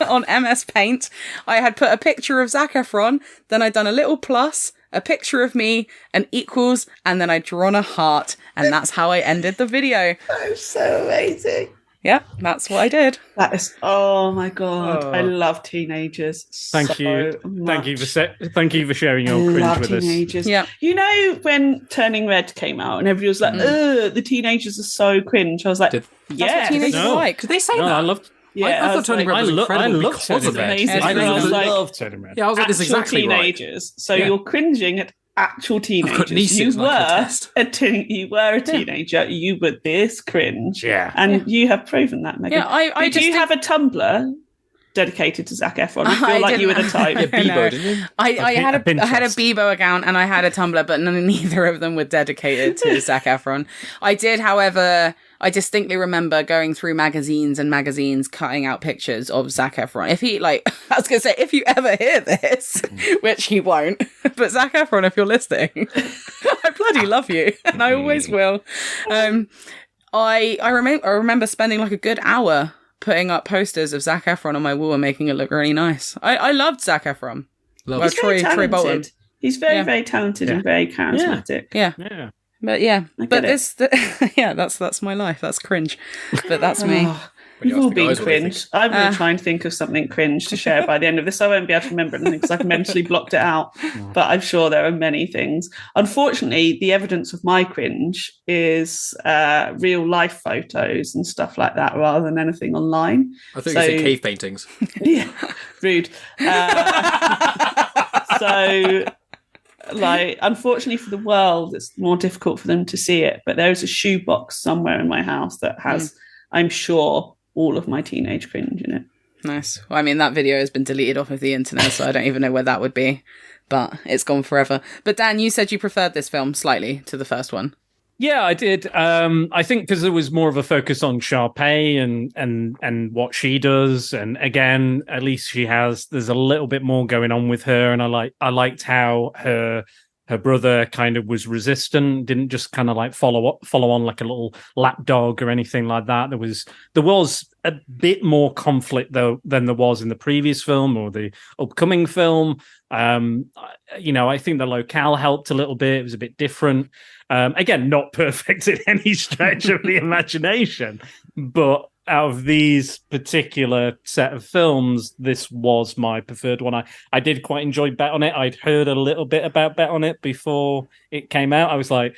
On MS Paint, I had put a picture of Zac Efron, then I'd done a little plus, a picture of me, an equals, and then I'd drawn a heart, and that's how I ended the video. That's so amazing. Yeah, that's what I did. That is, oh my God. I love teenagers. Thank you. Thank you for sharing your cringe with teenagers. us. Yeah. You know, when Turning Red came out and everybody was like, ugh, the teenagers are so cringe. I was like, That's yeah. what teenagers are like. Did they say No, that? I loved. Yeah, I thought Turning Red was incredible love because of Turning it. Red. Amazing. I I was like, love Turning Red. Yeah, I was like, this is actual exactly right. teenagers. So Yeah. you're cringing at actual got teenagers. nieces You and I can attest. you were a teenager. You were this cringe. Yeah. And you have proven that, Megan. Yeah, I Did just you think- have a Tumblr dedicated to Zac Efron? I feel I like you were the didn't- type. Yeah, I know. Bebo, didn't you? I had a Pinterest. Bebo account and I had a Tumblr, but neither of them were dedicated to Zac Efron. I did, however, I distinctly remember going through magazines and magazines, cutting out pictures of Zac Efron. If he, like, I was going to say, if you ever hear this, which he won't, but Zac Efron, if you're listening, I bloody love you, and I always will. I remember spending like a good hour putting up posters of Zac Efron on my wall and making it look really nice. I loved Zac Efron. Love Well, it. He's very Troy Bolton. talented. He's very, Yeah. very talented and very charismatic. Yeah. Yeah. But yeah, get but it. yeah, that's my life. That's cringe, but that's me. Oh, When you we've ask all the been guys what they cringe. I'm going to try and think of something cringe to share by the end of this. I won't be able to remember anything because I've mentally blocked it out. But I'm sure there are many things. Unfortunately, the evidence of my cringe is real life photos and stuff like that rather than anything online. I thought you said cave paintings. Yeah, rude. So, like, unfortunately for the world, it's more difficult for them to see it. But there is a shoebox somewhere in my house that has, I'm sure, all of my teenage cringe in it. Nice. Well, I mean, that video has been deleted off of the internet, so I don't even know where that would be. But it's gone forever. But Dan, you said you preferred this film slightly to the first one. Yeah, I did. I think because there was more of a focus on Sharpay and what she does, and again, at least there's a little bit more going on with her, and I liked how her brother kind of was resistant, didn't just kind of like follow on like a little lapdog or anything like that. There was a bit more conflict though than there was in the previous film or the upcoming film. I think the locale helped a little bit. It was a bit different. Again, not perfect in any stretch of the imagination, but out of these particular set of films, this was my preferred one. I did quite enjoy Bet on It. I'd heard a little bit about Bet on It before it came out. I was like,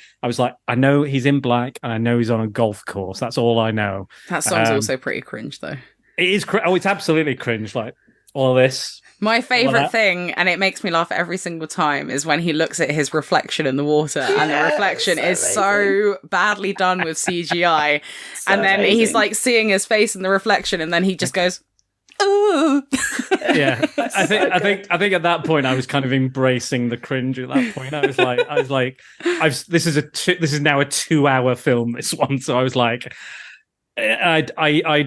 I know he's in black and I know he's on a golf course. That's all I know. That song's also pretty cringe, though. It is. It's absolutely cringe. Like all this. My favourite Well, thing, and it makes me laugh every single time, is when he looks at his reflection in the water, and the reflection is so badly done with CGI. And then he's like seeing his face in the reflection, and then he just goes, "Ooh." Yeah, I think at that point I was kind of embracing the cringe. At that point, I was like, this is now a 2-hour film. This one, so I was like, I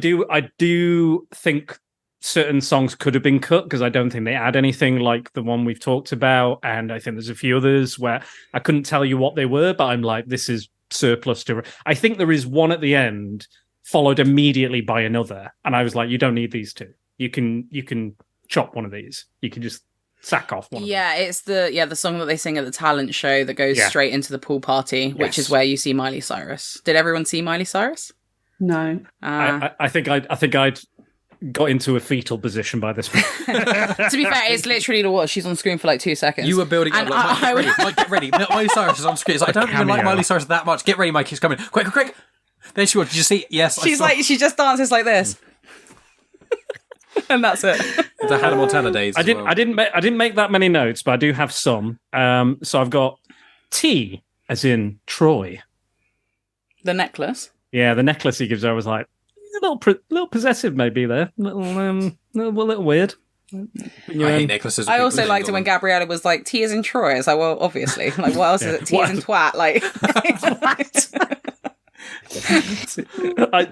do think certain songs could have been cut because I don't think they add anything like the one we've talked about, and I think there's a few others where I couldn't tell you what they were, but I'm like, this is surplus to. I think there is one at the end followed immediately by another, and I was like, you don't need these two. You can chop one of these. You can just sack off one. Yeah, it's the song that they sing at the talent show that goes straight into the pool party, which is where you see Miley Cyrus. Did everyone see Miley Cyrus? No. I think I'd got into a fetal position by this point. To be fair, it's literally she's on screen for like 2 seconds. You were building up. Mike, get ready. Miley Cyrus is on screen. It's like, I don't even like Miley Cyrus that much. Get ready, Mike. He's coming. Quick. Then she was. Did you see? Yes. She just dances like this. And that's it. The Hannah Montana days. I didn't make that many notes, but I do have some. So I've got T as in Troy. The necklace. Yeah, the necklace he gives her was like a little possessive, maybe there, a little weird. I hate necklaces. I also liked it when Gabriella was like, "T is in Troy." It's like, well, obviously, like, what else is it? T is in twat. Like,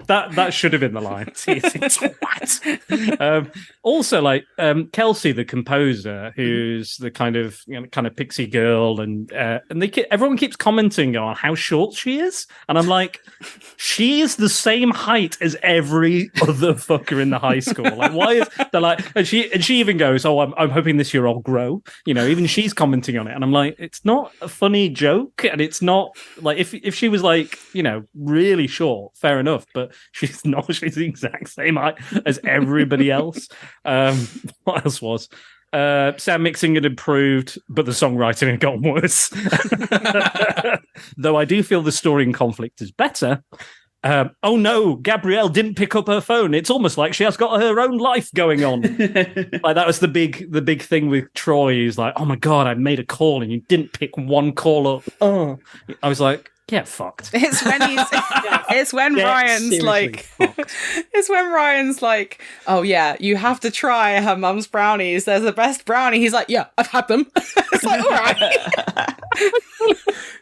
that should have been the line. Also, like Kelsey, the composer, who's the kind of pixie girl, and everyone keeps commenting on how short she is, and I'm like, she is the same height as every other fucker in the high school. Like, why is they're like? And she even goes, "Oh, I'm hoping this year I'll grow." Even she's commenting on it, and I'm like, it's not a funny joke, and it's not like if she was like really short, fair enough, but she's not. She's the exact same height as everybody else. What else was? Sound mixing had improved, but the songwriting had gotten worse. Though I do feel the story and conflict is better. Oh no, Gabrielle didn't pick up her phone. It's almost like she has got her own life going on. Like that was the big thing with Troy. He's like, oh my God, I made a call and you didn't pick one call up. Oh, I was like, get fucked. It's when Ryan's like, it's when Ryan's like, oh yeah, you have to try her mum's brownies. There's the best brownie. He's like, yeah, I've had them. It's like, all right.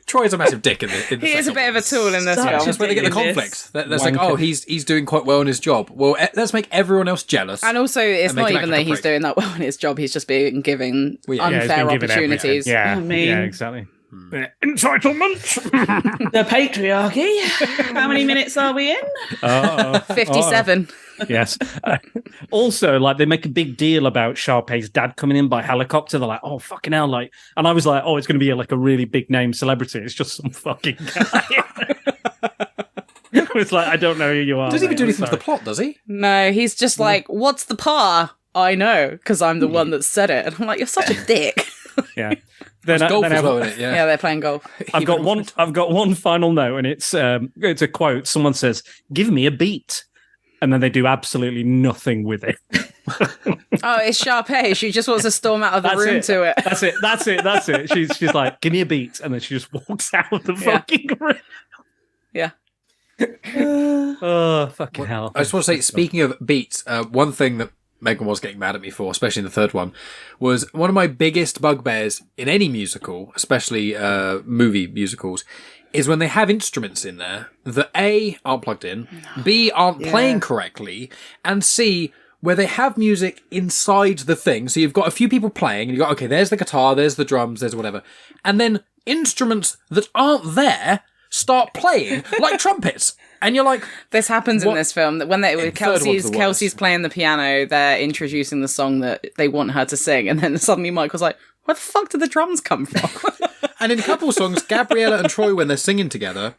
Troy's a massive dick in the He is a bit of a tool in this film. It's just where they get the conflict. That's like, oh, he's doing quite well in his job. Well, let's make everyone else jealous. And also, it's not even that he's doing that well in his job. He's just being given unfair opportunities. Yeah, exactly. Entitlement. The patriarchy. How many minutes are we in? 57. Yes. Also, like, they make a big deal about Sharpay's dad coming in by helicopter. They're like, oh, fucking hell. Like, and I was like, oh, it's going to be like a really big name celebrity. It's just some fucking guy. It's like, I don't know who you are. Doesn't even do anything to the plot, does he? No, he's just like, what's the par? I know, because I'm the one that said it. And I'm like, you're such a dick. Yeah. Golf as well, isn't it? Yeah, they're playing golf. I've got one final note, and it's a quote. Someone says, "Give me a beat," and then they do absolutely nothing with it. Oh, it's Sharpay. She just wants to storm out of the room to it. That's it. She's like, "Give me a beat," and then she just walks out of the fucking room. Yeah. Oh, fucking hell. I just want to say, speaking of beats, one thing that Megan was getting mad at me for, especially in the third one, was one of my biggest bugbears in any musical, especially movie musicals, is when they have instruments in there that A, aren't plugged in, B, aren't playing correctly, and C, where they have music inside the thing. So you've got a few people playing, and you've got, okay, there's the guitar, there's the drums, there's whatever. And then instruments that aren't there start playing like trumpets. And you're like, this happens in this film that when Kelsey's playing the piano, they're introducing the song that they want her to sing, and then suddenly Michael's like, where the fuck did the drums come from? And in a couple of songs, Gabriella and Troy, when they're singing together,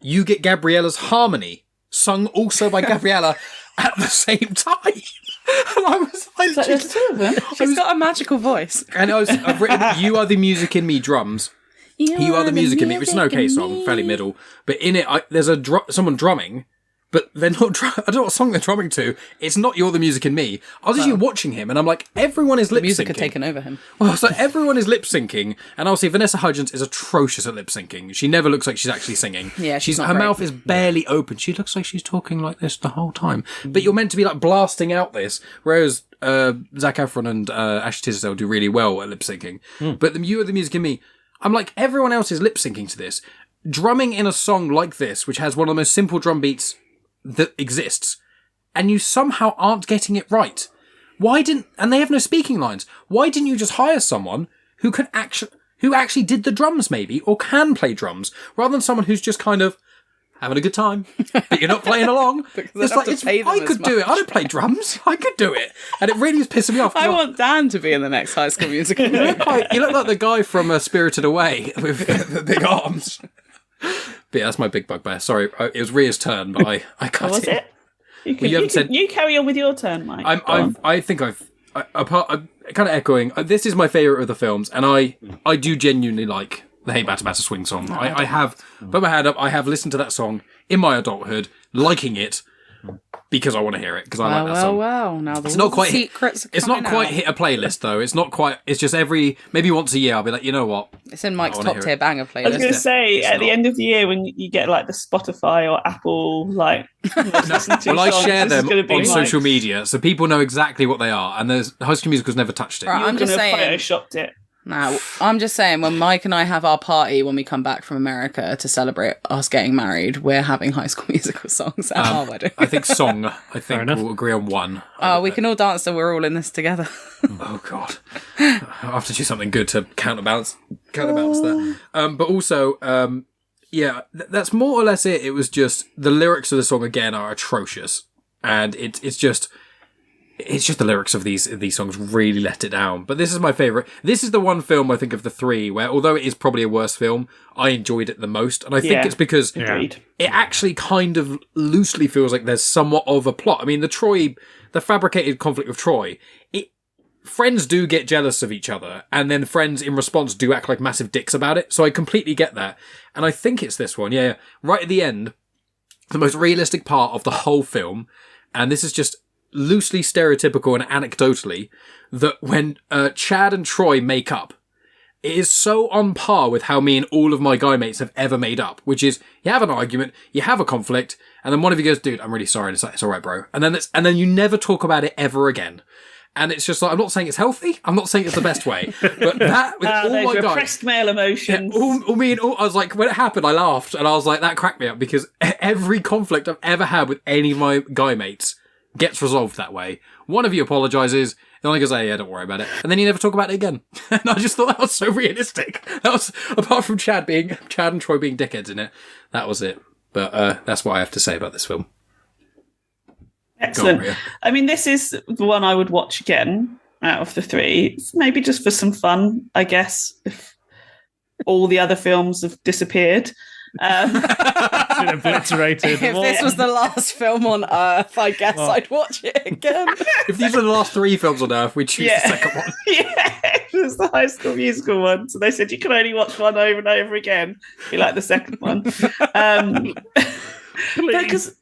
you get Gabriella's harmony sung also by Gabriella at the same time. And I was like, there's two of them. She's got a magical voice. And I've written, "You Are the Music in Me" drums. You Are the Music in Me, which is an okay song, fairly middle. But in it, there's someone drumming, but they're not. I don't know what song they're drumming to. It's not "You're the Music in Me." I was actually watching him, and I'm like, everyone is lip syncing. Music had taken over him. Well, so everyone is lip syncing, and obviously Vanessa Hudgens is atrocious at lip syncing. She never looks like she's actually singing. Yeah, her mouth is barely open. She looks like she's talking like this the whole time. But you're meant to be like blasting out this, whereas Zac Efron and Ashley Tisdale do really well at lip syncing. But "You Are the Music in Me," I'm like, everyone else is lip syncing to this. Drumming in a song like this, which has one of the most simple drum beats that exists, and you somehow aren't getting it right. And they have no speaking lines. Why didn't you just hire someone who actually did the drums maybe, or can play drums, rather than someone who's just kind of, having a good time, but you're not playing along. It's like, I could do it. I don't play drums. I could do it. And it really is pissing me off. I want Dan to be in the next High School Musical. You look like the guy from Spirited Away with the big arms. But yeah, that's my big bugbear. Sorry, it was Ria's turn, but I cut Was it? You carry on with your turn, Mike. I think I'm kind of echoing. This is my favourite of the films, and I do genuinely like the Hey Batter Batter Swing song. I have put my hand up. I have listened to that song in my adulthood, liking it because I want to hear it because I like that song. Wow! Now it's not quite secrets. It's not quite hit a playlist though. It's not quite. It's just maybe once a year I'll be like, you know what? It's in Mike's top tier banger playlist. I was going to say at the end of the year when you get like the Spotify or Apple like. Well, I share them on social media, so people know exactly what they are. And there's High School Musical's never touched it. Right, I'm just saying. Photoshopped it. Now, I'm just saying, when Mike and I have our party when we come back from America to celebrate us getting married, we're having High School Musical songs at our wedding. I think we'll agree on one. Oh, we can all dance so we're all in this together. Oh, God. I have to do something good to counterbalance that. But also, yeah, that's more or less it. It was just, the lyrics of the song, again, are atrocious. And it's just the lyrics of these songs really let it down. But this is my favourite. This is the one film I think of the three where, although it is probably a worse film, I enjoyed it the most. And I think it's because it actually kind of loosely feels like there's somewhat of a plot. I mean, the fabricated conflict of Troy, friends do get jealous of each other, and then friends in response do act like massive dicks about it. So I completely get that. And I think it's this one. Yeah. Right at the end, the most realistic part of the whole film, and this is just loosely stereotypical and anecdotally, that when Chad and Troy make up, it is so on par with how me and all of my guy mates have ever made up, which is you have an argument, you have a conflict, and then one of you goes, dude, I'm really sorry. And it's like, it's all right, bro. And then you never talk about it ever again. And it's just like, I'm not saying it's healthy. I'm not saying it's the best way. But that, with all my guys... repressed male emotions. Yeah, I was like, when it happened, I laughed. And I was like, that cracked me up. Because every conflict I've ever had with any of my guy mates gets resolved that way. One of you apologises. The other goes, hey, yeah, don't worry about it. And then you never talk about it again. And I just thought that was so realistic. That was, apart from Chad and Troy being dickheads in it, that was it. But that's what I have to say about this film. Excellent. I mean, this is the one I would watch again out of the three. Maybe just for some fun, I guess, if all the other films have disappeared. Been obliterated. If this was the last film on Earth, I guess I'd watch it again. If these were the last three films on Earth, we'd choose the second one. Yeah, it was the High School Musical one. So they said you can only watch one over and over again. You like the second one. Because...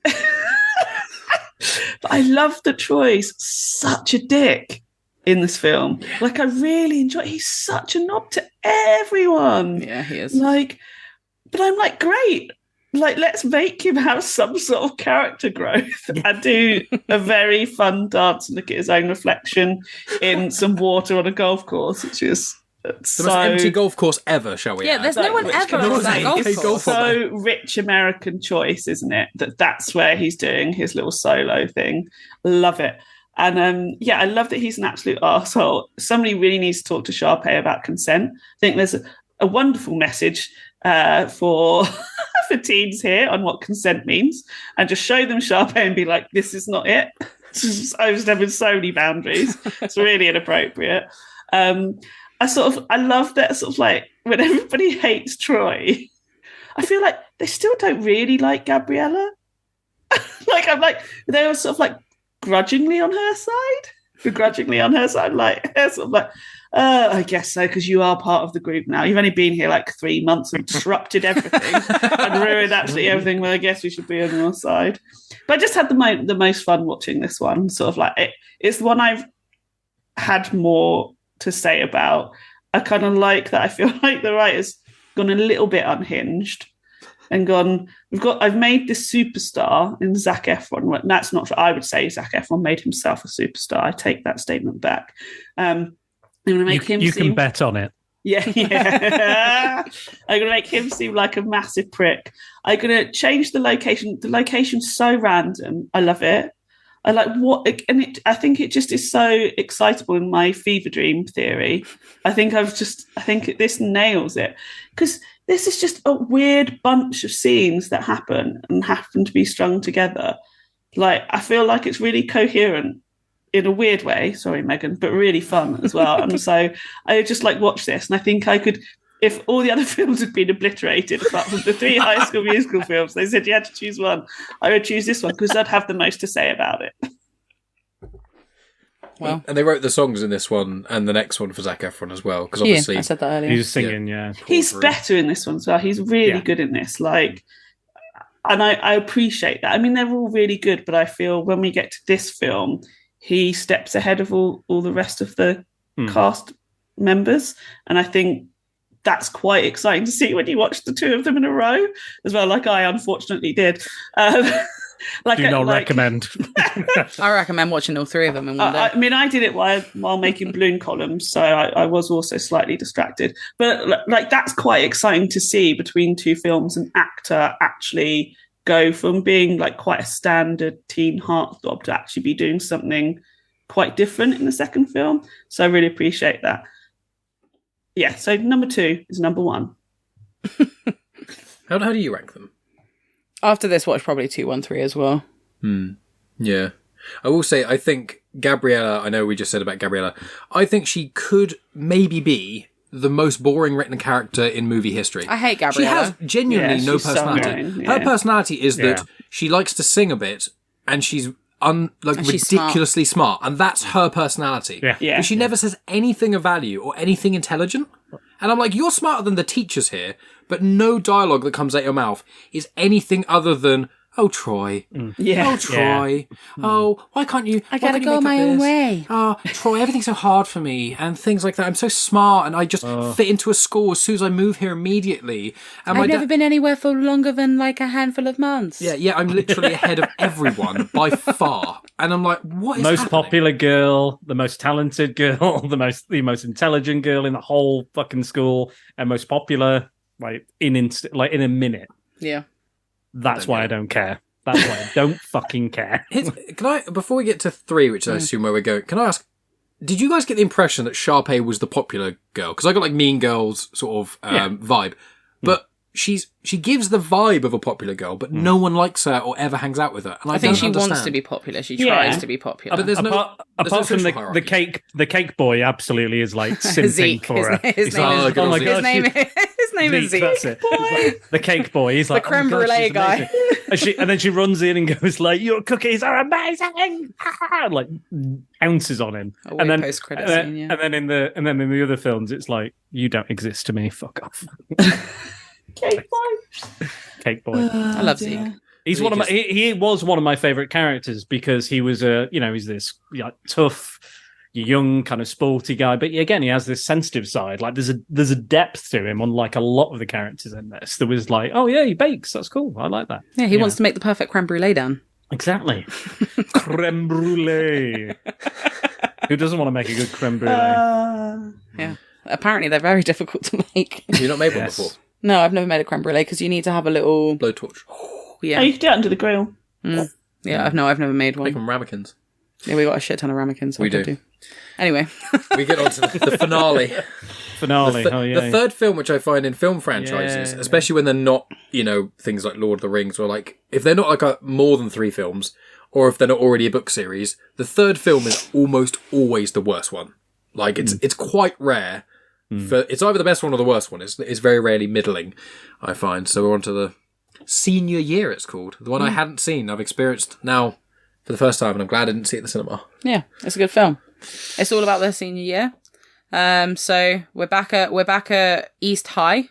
But I love that Troy's such a dick in this film. Like, I really enjoy it. He's such a knob to everyone. Yeah, he is. Like, but I'm like, great. Like, let's make him have some sort of character growth and do a very fun dance and look at his own reflection in some water on a golf course, which is the most empty golf course ever, shall we? Yeah, there's no one ever on that golf course. So rich American choice, isn't it? That's where he's doing his little solo thing. Love it. And I love that he's an absolute arsehole. Somebody really needs to talk to Sharpay about consent. I think there's a wonderful message for for teens here on what consent means, and just show them Sharpay and be like, this is not it. I was having so many boundaries. It's really inappropriate. I love that sort of like when everybody hates Troy, I feel like they still don't really like Gabriella. I'm like, they were sort of like begrudgingly on her side. Like, they're sort of like, I guess so, because you are part of the group now. You've only been here like 3 months and disrupted everything and ruined absolutely everything. Well, I guess we should be on your side. But I just had the most fun watching this one. Sort of like, it's the one I've had more to say about. I kind of like that. I feel like the writer's gone a little bit unhinged and gone, I've made this superstar in Zac Efron. That's not true. I would say Zac Efron made himself a superstar. I take that statement back. I'm going to make him You seem... can bet on it. Yeah. I'm going to make him seem like a massive prick. I'm going to change the location. The location's so random. I love it. I like what, and I think it just is so excitable in my fever dream theory. I think this nails it, because this is just a weird bunch of scenes that happen to be strung together. Like, I feel like it's really coherent in a weird way. Sorry, Megan, but really fun as well. And so I just like watch this, and I think I could, if all the other films had been obliterated, apart from the 3 High School Musical films, they said you had to choose one, I would choose this one because I'd have the most to say about it. Well, and they wrote the songs in this one and the next one for Zac Efron as well, because obviously I said that earlier. He was singing, yeah. He's better in this one as well. He's really good in this. Like, and I appreciate that. I mean, they're all really good, but I feel when we get to this film, he steps ahead of all the rest of the cast members, and I think that's quite exciting to see when you watch the 2 of them in a row as well, like I unfortunately did. Do not recommend. I recommend watching all 3 of them in one day. I mean, I did it while making balloon columns, so I was also slightly distracted. But like, that's quite exciting to see between 2 films an actor actually go from being like quite a standard teen heartthrob to actually be doing something quite different in the second film. So I really appreciate that. Yeah, so number 2 is number 1. How do you rank them? After this watch, probably 2, 1, 3 as well. Yeah. I will say, I think Gabriella, I know we just said about Gabriella, I think she could maybe be the most boring written character in movie history. I hate Gabriella. She has genuinely no personality. So annoying, Her personality is that she likes to sing a bit and she's ridiculously smart, and that's her personality. Yeah. But she never says anything of value or anything intelligent. And I'm like, you're smarter than the teachers here, but no dialogue that comes out your mouth is anything other than, oh, Troy. Oh, Troy. Oh, why can't you? I gotta go my own way. Oh, Troy, everything's so hard for me, and things like that. I'm so smart, and I just fit into a school as soon as I move here immediately. And I've never been anywhere for longer than like a handful of months. Yeah, I'm literally ahead of everyone by far. And I'm like, what is most happening? popular girl, the most talented girl, the most intelligent girl in the whole fucking school, and most popular, like in a minute. Yeah. That's why I don't care. That's why I don't fucking care. Can I, before we get to 3, which I assume where we're going, can I ask, did you guys get the impression that Sharpay was the popular girl? Because I got like Mean Girls sort of vibe. But she gives the vibe of a popular girl, but no one likes her or ever hangs out with her. And I think don't she understand. wants to be popular. She tries to be popular. But there's apart from the cake boy, absolutely is like simping Zeke. for her. His name is, oh my God, his name is Zeke. That's it. The cake boy. He's like the creme brulee guy. and then she runs in and goes like, "Your cookies are amazing!" and like ounces on him. And then post-credit scene, yeah. and then in the other films, it's like, "You don't exist to me. Fuck off." Cake boy. I love Zeke. He's one of my. He was one of my favorite characters because he was he's this tough, young, kind of sporty guy. But again, he has this sensitive side. Like there's a depth to him, unlike a lot of the characters in this. There was like, oh yeah, he bakes. That's cool. I like that. Yeah, he wants to make the perfect creme brulee, Dan. Exactly. Creme brulee. Who doesn't want to make a good creme brulee? Yeah. Apparently, they're very difficult to make. Have you not made one before? No, I've never made a creme brulee because you need to have a little Blowtorch. Yeah. Oh, you can do it under the grill. Yeah, I've never made one. Make them ramekins. Yeah, we got a shit ton of ramekins. So We do. Anyway. We get on to the finale. The third film, which I find in film franchises, especially when they're not, things like Lord of the Rings, or like, if they're not like more than 3 films, or if they're not already a book series, the third film is almost always the worst one. Like, it's quite rare. It's either the best one or the worst one. It's very rarely middling, I find. So we're on to the senior year, it's called. The one I hadn't seen, I've experienced now for the first time, and I'm glad I didn't see it at the cinema. Yeah, it's a good film. It's all about their senior year. So we're back at East High.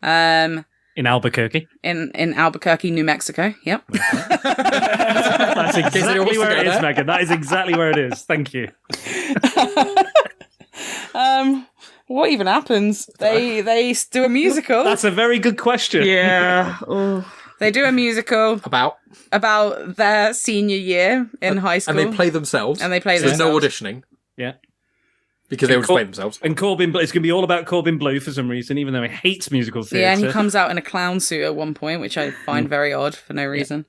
In Albuquerque. In Albuquerque, New Mexico. Yep. That's exactly where it is, Megan. That is exactly where it is. Thank you. What even happens? They do a musical. That's a very good question. Yeah. They do a musical about their senior year in high school. And they play themselves. There's no auditioning. Yeah. Because they would play themselves. And Corbin, it's going to be all about Corbin Blue for some reason, even though he hates musical theatre. Yeah, and he comes out in a clown suit at one point, which I find very odd for no reason.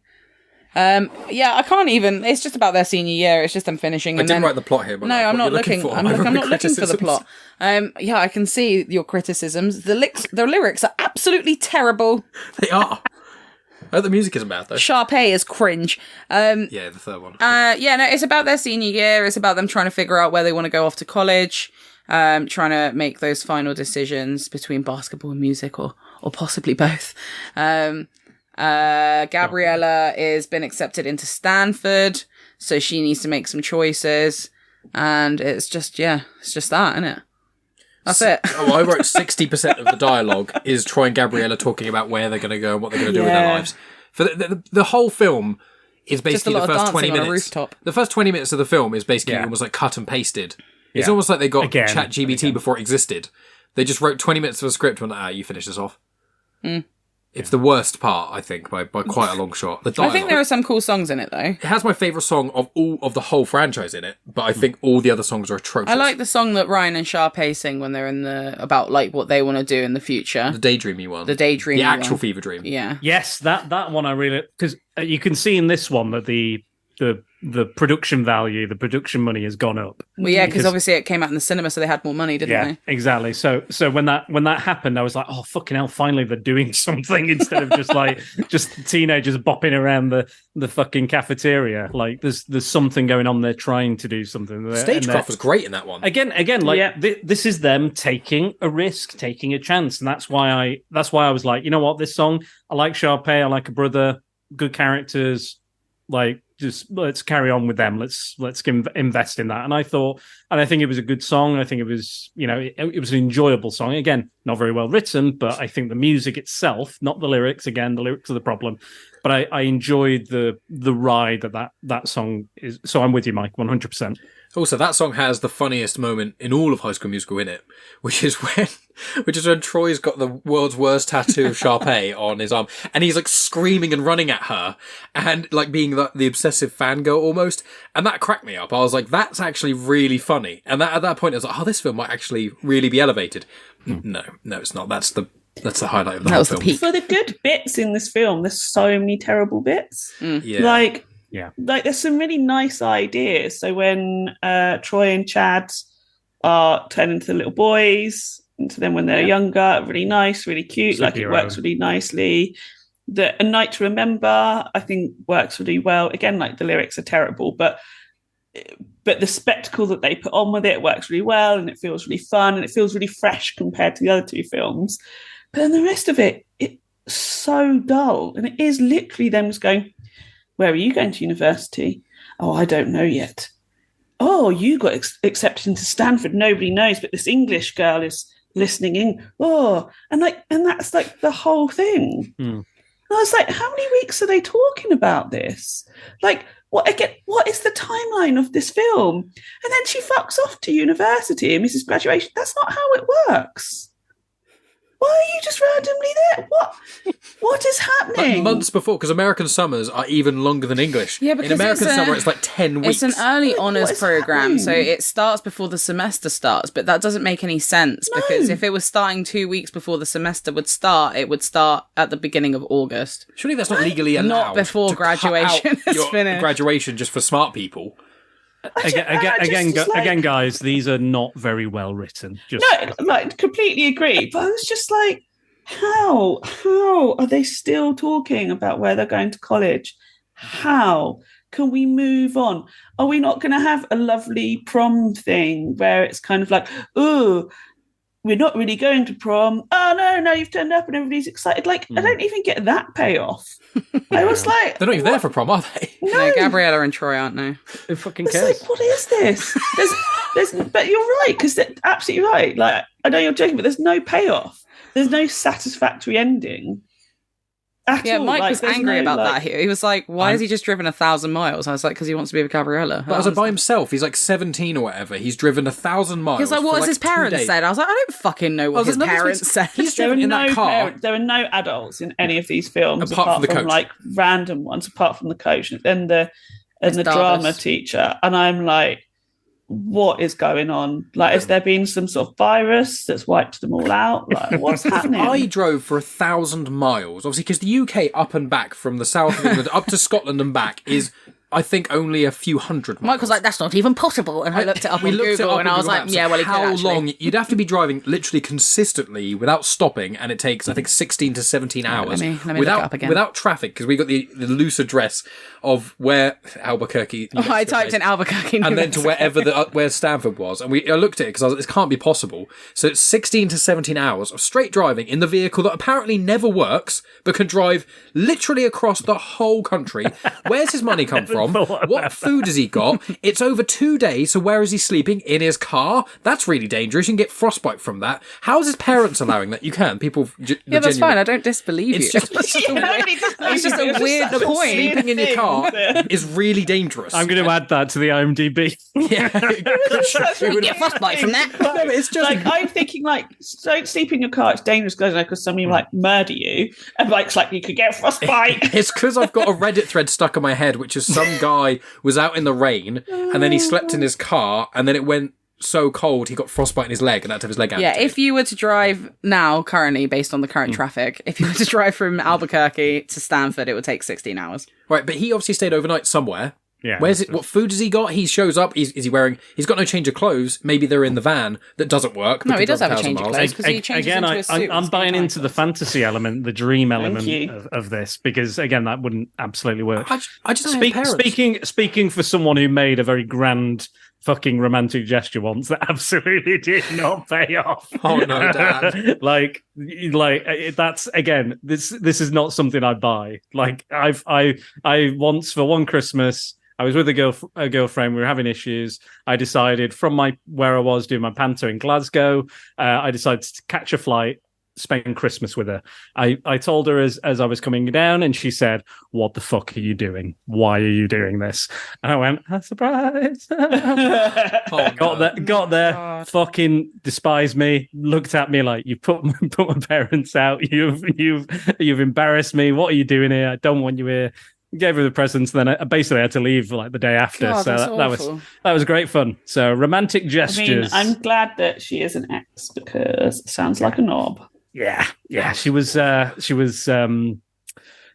Yeah, I can't even. It's just about their senior year. It's just them finishing. I didn't write the plot here, but no, I'm not looking. I'm not looking for the plot. Yeah, I can see your criticisms. The lyrics are absolutely terrible. They are. Oh, the music isn't bad though. Sharpay is cringe. Yeah, the third one. Yeah, no, it's about their senior year. It's about them trying to figure out where they want to go off to college. Trying to make those final decisions between basketball and music, or possibly both. Gabriella is been accepted into Stanford, so she needs to make some choices, and it's just that, isn't it? That's it. I wrote 60% of the dialogue is Troy and Gabriella talking about where they're going to go and what they're going to do with their lives. For the whole film is basically the first 20 minutes. On a rooftop. The first 20 minutes of the film is basically almost like cut and pasted. It's almost like they got ChatGPT before it existed. They just wrote 20 minutes of a script and you finish this off. It's the worst part, I think, by quite a long shot. The dialogue, I think there are some cool songs in it, though. It has my favourite song of all of the whole franchise in it, but I think all the other songs are atrocious. I like the song that Ryan and Sharpay sing when they're in about like what they want to do in the future. The daydreamy one. The actual fever dream. Yeah. Yes, that one I really... Because you can see in this one that the production value, the production money has gone up. Well, yeah, because obviously it came out in the cinema, so they had more money, didn't they? Yeah, exactly. So when that happened, I was like, oh, fucking hell, finally they're doing something instead of just teenagers bopping around the fucking cafeteria. Like, there's something going on. They're trying to do something. Stagecraft was great in that one. Again, this is them taking a risk, taking a chance, and that's why I was like, you know what, this song, I like Sharpay, I like a brother, good characters, like, just let's carry on with them. Let's invest in that. And I think it was a good song. I think it was, it was an enjoyable song. Again, not very well written, but I think the music itself, not the lyrics. Again, the lyrics are the problem. But I enjoyed the ride that song is. So I'm with you, Mike, 100%. Also, that song has the funniest moment in all of High School Musical in it, which is when Troy's got the world's worst tattoo of Sharpay on his arm, and he's like screaming and running at her, and like being the obsessive fangirl almost, and that cracked me up. I was like, that's actually really funny, and at that point I was like, oh, this film might actually really be elevated. No, it's not. That's the highlight of the whole film. For the good bits in this film, there's so many terrible bits. Yeah. Like there's some really nice ideas. So when Troy and Chad are turning into little boys, into them when they're younger, really nice, really cute. Like it works really nicely. A Night to Remember, I think, works really well. Again, like the lyrics are terrible, but the spectacle that they put on with it works really well, and it feels really fun, and it feels really fresh compared to the other two films. But then the rest of it's so dull, and it is literally them just going, where are you going to university? Oh, I don't know yet. Oh, you got accepted into Stanford. Nobody knows, but this English girl is listening in. Oh, and that's like the whole thing. And I was like, how many weeks are they talking about this? Like, what is the timeline of this film? And then she fucks off to university and misses graduation. That's not how it works. Why are you just randomly there? What is happening? Like months before, because American summers are even longer than English. Yeah, because in American summer it's like 10 weeks. It's an early honours program, so it starts before the semester starts, but that doesn't make any sense because if it was starting 2 weeks before the semester would start, it would start at the beginning of August. Surely that's not legally allowed. Not before graduation is finished. Graduation just for smart people. Again, guys, these are not very well written. Completely agree. But I was just like, how are they still talking about where they're going to college? How can we move on? Are we not going to have a lovely prom thing where it's kind of like, oh, we're not really going to prom. Oh, no, you've turned up and everybody's excited. Like, I don't even get that payoff. I was like... They're not even there for prom, are they? No, Gabriella and Troy aren't, no. Who fucking cares? Like, what is this? But you're right, because they're absolutely right. Like, I know you're joking, but there's no payoff. There's no satisfactory ending. Yeah, Mike was angry about that. He was like, why has he just driven 1,000 miles? I was like, because he wants to be with Gabriella. But by himself, he's like 17 or whatever. He's driven 1,000 miles. He's like, what has his parents said? I was like, I don't fucking know what his parents said. He's driven in that car. There are no adults in any of these films apart from the coach. Like random ones, apart from the coach and the drama teacher. And I'm like, what is going on? Like, has there been some sort of virus that's wiped them all out? Like, what's happening? I drove for 1,000 miles, obviously, because the UK up and back from the south of England up to Scotland and back is, I think, only a few hundred miles. Michael's like, that's not even possible. And I looked it up on Google and I was like, yeah, well, it could how actually. long? You'd have to be driving literally consistently without stopping, and it takes, I think, 16 to 17 hours. Let me without, look it up again. Without traffic, because we got the loose address of where Albuquerque... New I Mexico typed is, in Albuquerque, New and then to Mexico. where Stanford was. And I looked at it because I was like, this can't be possible. So it's 16 to 17 hours of straight driving in the vehicle that apparently never works, but can drive literally across the whole country. Where's his money come from? What food has he got? It's over 2 days, so where is he sleeping? In his car? That's really dangerous. You can get frostbite from that. How is his parents allowing that? You can. People... Yeah, that's fine. I don't disbelieve It's you. just- It's just a weird point. Sleeping in your car is really dangerous. I'm going to add that to the IMDb. Yeah. You get frostbite from that. No, but it's just... Like, I'm thinking, like, don't sleep in your car. It's dangerous because somebody like murder you, and Mike's like, you could get frostbite. It's because I've got a Reddit thread stuck in my head, which is some guy was out in the rain and then he slept in his car and then it went so cold he got frostbite in his leg and had to have his leg out. Yeah, if you were to drive now, currently, based on the Hmm. current traffic, if you were to drive from Albuquerque to Stanford, it would take 16 hours. Right, but he obviously stayed overnight somewhere. Yeah. Where's it? What food has he got? He shows up. Is he wearing? He's got no change of clothes. Maybe they're in the van that doesn't work. No, he does drove have a 1,000 change of miles. clothes because he changes Again, into a suit. I'm buying into the fantasy element, the dream element you. of this, because again, that wouldn't absolutely work. I just don't have parents. Speaking for someone who made a very grand fucking romantic gesture once that absolutely did not pay off. Oh no, Dad. like that's again, this is not something I buy. Like I once for one Christmas, I was with a girlfriend. We were having issues. I decided from where I was doing my panto in Glasgow, I decided to catch a flight, spend Christmas with her. I told her as I was coming down, and she said, "What the fuck are you doing? Why are you doing this?" And I went, "A surprise!" Got there, God. fucking despised me, looked at me like, "You put my parents out. You've embarrassed me. What are you doing here? I don't want you here." Gave her the presents, and then I basically had to leave like the day after. God, so that's that was great fun. So romantic gestures. I'm glad that she is an ex because it sounds like a knob. Yeah, she was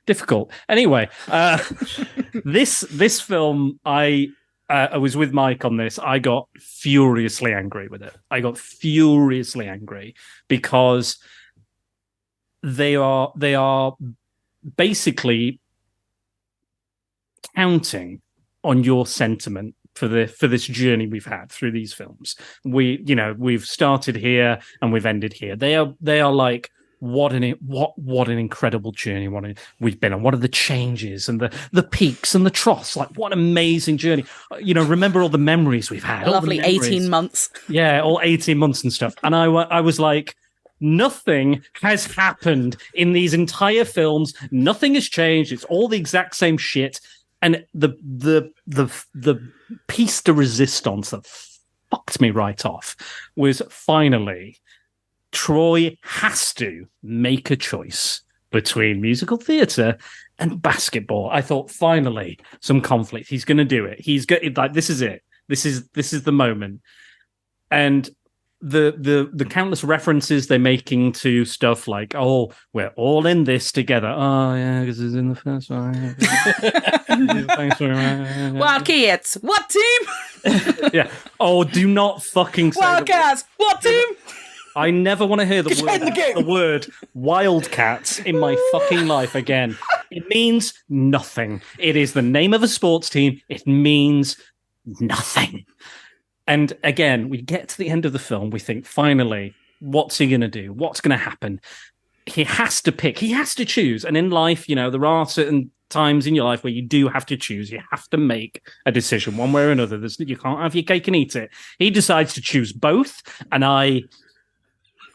difficult. Anyway, this film, I was with Mike on this. I got furiously angry with it. I got furiously angry because they are basically counting on your sentiment for this journey we've had through these films. We've started here and we've ended here. They are like, what an incredible journey we've been on. What are the changes and the peaks and the troughs? Like, what an amazing journey. Remember all the memories we've had. A lovely 18 months. Yeah, all 18 months and stuff. And I was like, nothing has happened in these entire films. Nothing has changed. It's all the exact same shit. And the piece de resistance that fucked me right off was finally Troy has to make a choice between musical theatre and basketball. I thought finally some conflict. He's going to do it. He's got like, this is it. This is the moment. And the countless references they're making to stuff like, oh, we're all in this together. Oh yeah, because it's in the first one. Wildcats, what team? Yeah. Oh, do not fucking say Wildcats, what team? I never want to hear the word Wildcats in my fucking life again. It means nothing. It is the name of a sports team. It means nothing. And again, we get to the end of the film. We think, finally, what's he going to do? What's going to happen? He has to pick. He has to choose. And in life, there are certain times in your life where you do have to choose. You have to make a decision one way or another. You can't have your cake and eat it. He decides to choose both. And I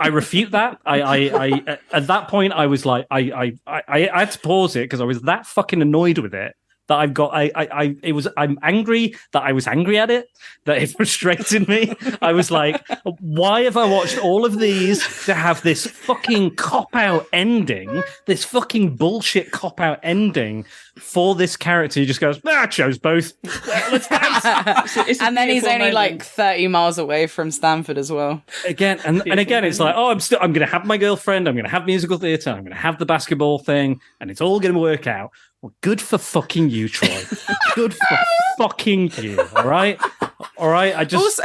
refute that. I at that point, I was like, I had to pause it because I was that fucking annoyed with it that I've got. I'm angry that I was angry at it, that it frustrated me. I was like, why have I watched all of these to have this fucking cop-out ending, this fucking bullshit cop-out ending for this character who just goes, I chose both. Let's dance. And then he's only like 30 miles away from Stanford as well. Again, and again, it's like, I'm going to have my girlfriend, I'm going to have musical theatre, I'm going to have the basketball thing, and it's all going to work out. Well, good for fucking you, Troy. Good for fucking you. All right. I just.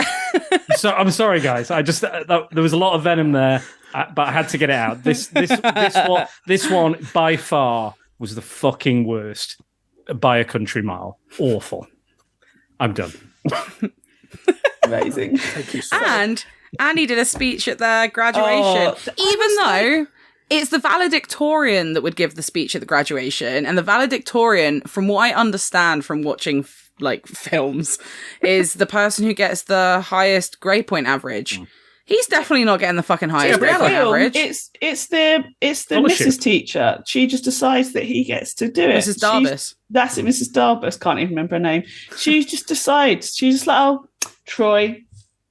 So I'm sorry, guys. I just there was a lot of venom there, but I had to get it out. This one by far was the fucking worst by a country mile. Awful. I'm done. Amazing. Thank you so much. And Andy did a speech at their graduation, even though it's the valedictorian that would give the speech at the graduation. And the valedictorian, from what I understand from watching like films, is the person who gets the highest grade point average. He's definitely not getting the fucking highest grade point average. It's the Mrs. Teacher. She just decides that he gets to do it. Mrs. Darbus. That's it, Mrs. Darbus. Can't even remember her name. She just decides. She's just like, oh, Troy,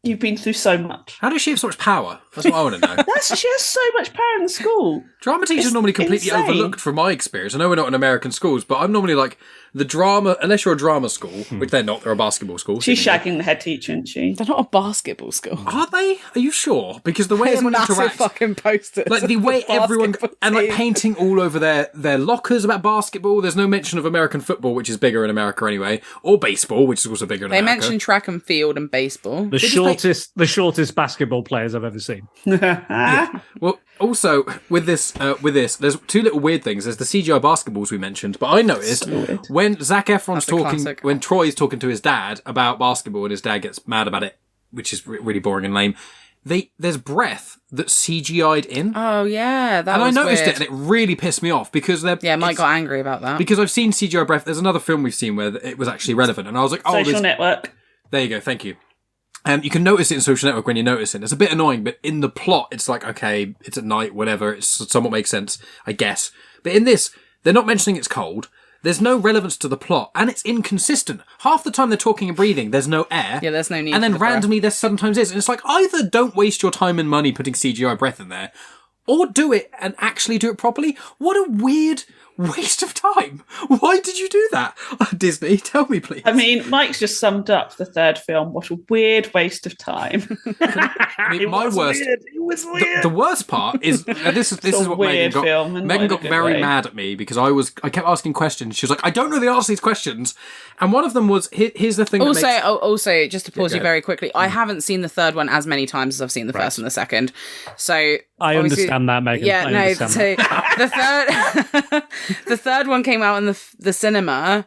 you've been through so much. How does she have so much power? That's what I want to know. She has so much power in the school. Drama teachers are normally completely insane. overlooked from my experience. I know we're not in American schools, but I'm normally like the drama, unless you're a drama school, which they're not, they're a basketball school. She's shagging the head teacher, isn't she? They're not a basketball school. Are they? Are you sure? Because the way There's everyone massive interacts, fucking posters. like the way of the everyone basketball and like team. painting all over their lockers about basketball. There's no mention of American football, which is bigger in America anyway, or baseball, which is also bigger in They America. mentioned track and field and baseball. The shortest basketball players I've ever seen. Well, also with this, there's two little weird things. There's the CGI basketballs we mentioned, but I noticed when Zac Efron's That's a talking, classic. when Troy's talking to his dad about basketball, and his dad gets mad about it, which is really boring and lame. There's breath that's CGI'd in, Oh yeah, that and I was noticed weird. it, and it really pissed me off because Mike got angry about that. because I've seen CGI breath. There's another film we've seen where it was actually relevant, and I was like, oh, Social there's- Network. there you go, thank you. And you can notice it in Social Network when you notice it. It's a bit annoying, but in the plot, it's like, okay, it's at night, whatever. It somewhat makes sense, I guess. But in this, they're not mentioning it's cold. There's no relevance to the plot, and it's inconsistent. Half the time they're talking and breathing, there's no air. Yeah, there's no need And then for the breath. randomly there sometimes is. And it's like, either don't waste your time and money putting CGI breath in there, or do it and actually do it properly. What a weird waste of time. Why did you do that? Disney, tell me, please. I mean, Mike's just summed up the third film. What a weird waste of time. I mean, my worst. It was weird. The worst part is this is a what weird Megan got. film, and not Megan in a got good very way. mad at me because I kept asking questions. She was like, "I don't know the answer to these questions," and one of them was, "Here's the thing." Also, just to pause go you ahead. very quickly, I haven't seen the third one as many times as I've seen the first and the second. So I obviously- understand that, Megan. Yeah, I no. understand So the third one came out in the cinema.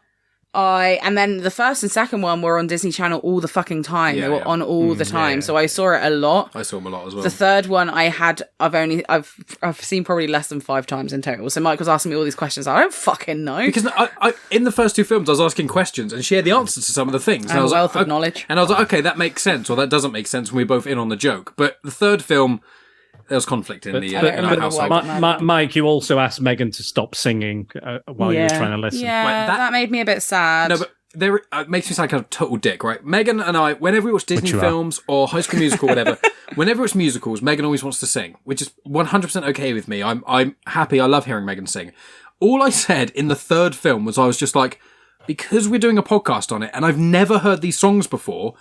And then the first and second one were on Disney Channel all the fucking time. Yeah, they were yeah. on all the time, yeah. so I saw it a lot. I saw them a lot as well. The third one I've seen probably less than 5 times in total. So Mike was asking me all these questions. I don't fucking know. Because I in the first two films, I was asking questions, and she had the answers to some of the things. And I have I was a wealth like, of knowledge. And I was like, okay, that makes sense, or that doesn't make sense, and we're both in on the joke. But the third film, there was conflict in in our remember household. what- Mike, you also asked Megan to stop singing while you were Yeah. trying to listen. Yeah, Like, that made me a bit sad. No, but there it makes me sound like a total dick, right? Megan and I, whenever we watch Disney you are. films or High School Musical, whatever, whenever it's musicals, Megan always wants to sing, which is 100% okay with me. I'm happy. I love hearing Megan sing. All I said in the third film was I was just like, because we're doing a podcast on it and I've never heard these songs before,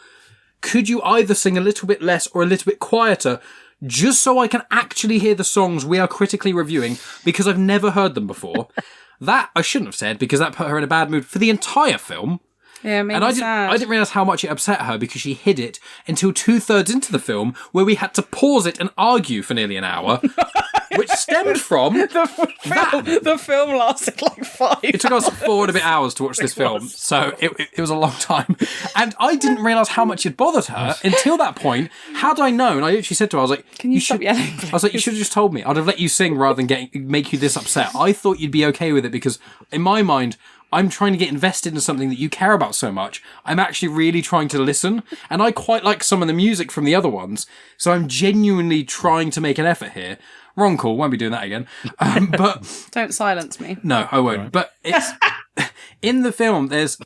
could you either sing a little bit less or a little bit quieter just so I can actually hear the songs we are critically reviewing because I've never heard them before? That I shouldn't have said because that put her in a bad mood for the entire film. yeah, it made And me I sad. didn't realise how much it upset her because she hid it until 2/3 into the film where we had to pause it and argue for nearly an hour, which stemmed from the film lasted like 5 it took us 4 and a bit hours to watch this film, so it was a long time. And I didn't realise how much it bothered her until that point. Had I known, I literally said to her, I was like, Can you stop should, yelling, I was like, you should have just told me. I'd have let you sing rather than make you this upset. I thought you'd be okay with it because, in my mind, I'm trying to get invested in something that you care about so much. I'm actually really trying to listen, and I quite like some of the music from the other ones, so I'm genuinely trying to make an effort here. Wrong call, won't be doing that again. But Don't silence me. no, I won't. But In the film, there's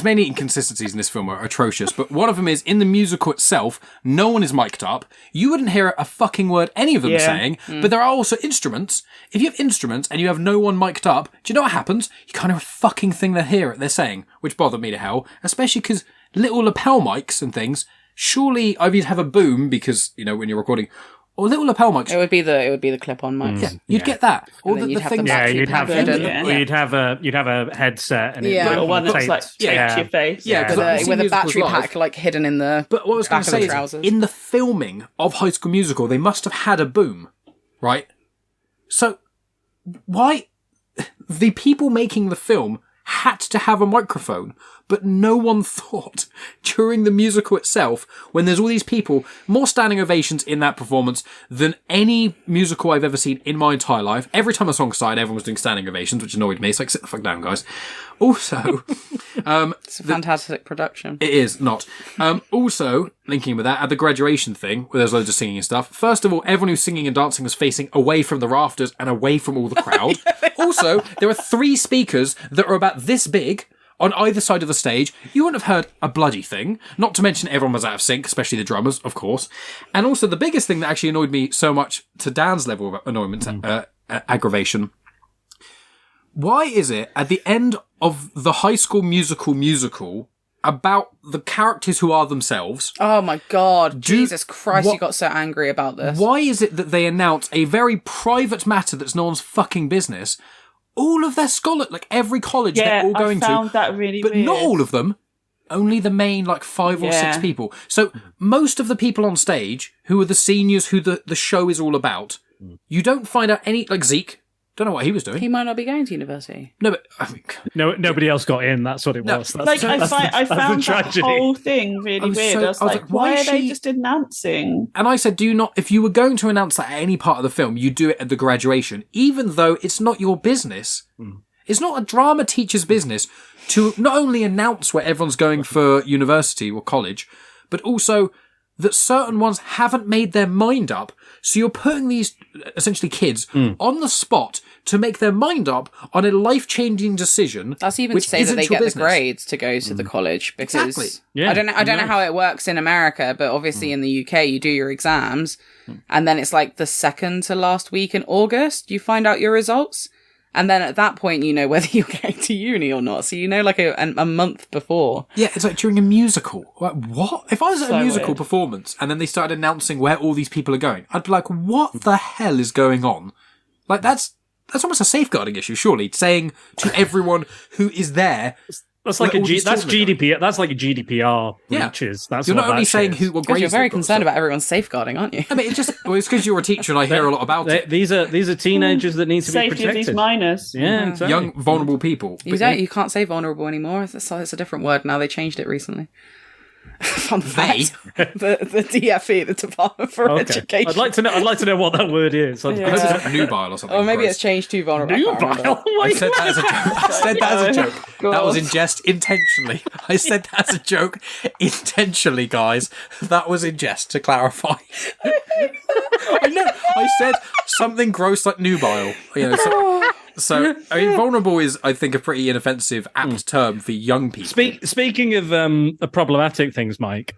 many inconsistencies in this film are atrocious, but one of them is in the musical itself, no one is mic'd up. You wouldn't hear a fucking word any of them are saying, but there are also instruments. If you have instruments and you have no one mic'd up, do you know what happens? You can't hear a fucking thing they're saying, which bothered me to hell, especially because little lapel mics and things, surely either you'd have a boom because, when you're recording, or little lapel mics. It would be the clip-on mics. Yeah, you'd get that. Or And then the you'd have things. the Yeah, battery you'd have, pack you'd have a headset and Yeah. Little one that's like taped. taped to your face. Yeah, 'cause I've seen with a musicals battery live. pack like hidden in the But what I was going back to of the say is, trousers. in the filming of High School Musical, they must have had a boom, right? So, why the people making the film had to have a microphone, but no one thought during the musical itself, when there's all these people, more standing ovations in that performance than any musical I've ever seen in my entire life. Every time a song started, everyone was doing standing ovations, which annoyed me. It's like, sit the fuck down, guys. Also, It's a fantastic production. it is not. Also, linking with that, at the graduation thing, where there's loads of singing and stuff, first of all, everyone who's singing and dancing was facing away from the rafters and away from all the crowd. Also, there are 3 speakers that are about this big on either side of the stage. You wouldn't have heard a bloody thing. Not to mention everyone was out of sync, especially the drummers, of course. And also, the biggest thing that actually annoyed me so much to Dan's level of annoyance, aggravation, why is it at the end of the High School Musical about the characters who are themselves? Oh my god, Jesus Christ, what- you got so angry about this. Why is it that they announce a very private matter that's no one's fucking business? All of their every college they're all going I found to, that really but weird. not all of them. Only the main 5 or 6 people. So most of the people on stage who are the seniors who the show is all about, you don't find out any Zeke. Don't know what he was doing. He might not be going to university. No, but I mean, Nobody else got in. That's what it was. That's, I found the that tragedy. whole thing really weird. I was like, why is are they she- just announcing? And I said, if you were going to announce that at any part of the film, you do it at the graduation, even though it's not your business. It's not a drama teacher's business to not only announce where everyone's going for university or college, but also that certain ones haven't made their mind up. So you're putting these, essentially kids, on the spot to make their mind up on a life-changing decision. That's even which to say that isn't they your get business. the grades to go to the college because Exactly. Yeah, I don't know how it works in America, but obviously in the UK you do your exams and then it's like the second to last week in August you find out your results. And then at that point, you know whether you're going to uni or not. So you know, a month before. Yeah, it's like during a musical. Like, what? If I was at a So musical weird. performance and then they started announcing where all these people are going, I'd be like, what the hell is going on? Like, that's almost a safeguarding issue, surely, saying to everyone who is there. That's like where all these that's children are going. GDPR. That's like a GDPR Yeah. breaches. That's You're what not only that saying shit is. what Because grades you're very they've got, concerned so- about everyone's safeguarding, aren't you? I mean, it's because you're a teacher and I hear a lot about it. These are teenagers that need to be Safety of protected. these minors. Yeah, exactly. Young, vulnerable people. You can't say vulnerable anymore. It's a different word now. They changed it recently. Fun They? fact. the DFE, the Department for Okay. Education. I'd like to know what that word is. I hope it's not nubile or something. Or maybe gross. it's changed to vulnerable. I can't remember. Nubile? I said that as a joke. I said that as a joke. That was in jest intentionally. I said that as a joke intentionally, guys. That was in jest, to clarify. I know. I said something gross like nubile. So I mean, vulnerable is, I think, a pretty inoffensive, apt term for young people. Speaking of problematic things, Mike,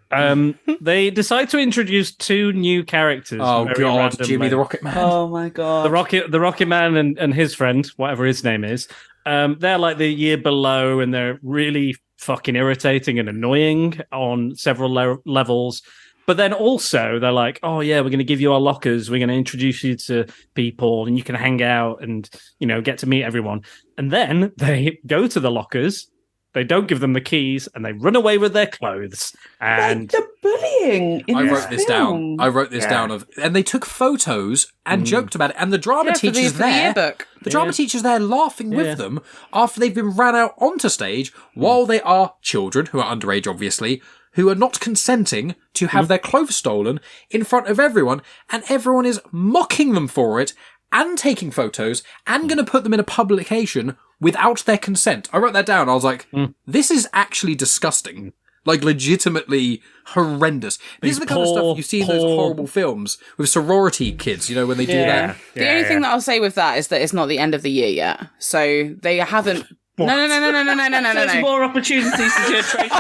they decide to introduce 2 new characters. Oh very God, randomly. Jimmy the Rocket Man. Oh my god. The Rocket Man and his friend, whatever his name is, they're like the year below, and they're really fucking irritating and annoying on several levels. But then also they're like, oh yeah, we're going to give you our lockers. We're going to introduce you to people and you can hang out and, get to meet everyone. And then they go to the lockers. They don't give them the keys and they run away with their clothes. And the bullying in I this wrote this film. down. I wrote this down and they took photos and joked about it. And the drama teacher's for the there. yearbook. The drama teacher's there laughing with them after they've been ran out onto stage while they are children, who are underage, obviously, who are not consenting to have their clothes stolen in front of everyone, and everyone is mocking them for it and taking photos and going to put them in a publication without their consent. I wrote that down. I was like, this is actually disgusting. Like, legitimately horrendous. This is the kind of stuff you see in those horrible films with sorority kids, when they do that. The only thing that I'll say with that is that it's not the end of the year yet. So they haven't No. There's more opportunities to do atrocious things.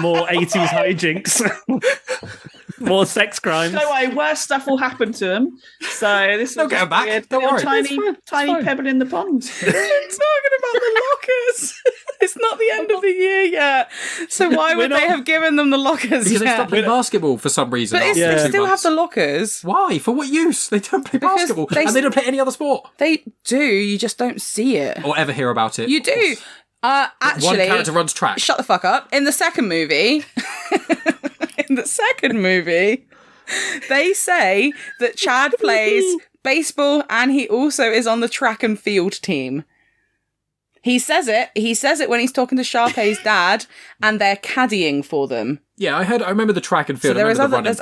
More 80s hijinks. More sex crimes. No way, worse stuff will happen to them. So this will go back. be a Don't little worry. tiny pebble in the pond. Talking about the lockers. It's not the end of the year yet. So why would they have given them the lockers Because they yet? stopped playing basketball for some reason. But after they 2 still have months. the lockers. Why? For what use? They don't play Because basketball. they- And they don't play any other sport. They do, you just don't see it. Or ever hear about it. You do. Actually, One character runs track. shut the fuck up. In the second movie, they say that Chad plays baseball and he also is on the track and field team. He says it. He says it when he's talking to Sharpay's dad, and they're caddying for them. Yeah, I remember the track and field. So I remember the running there's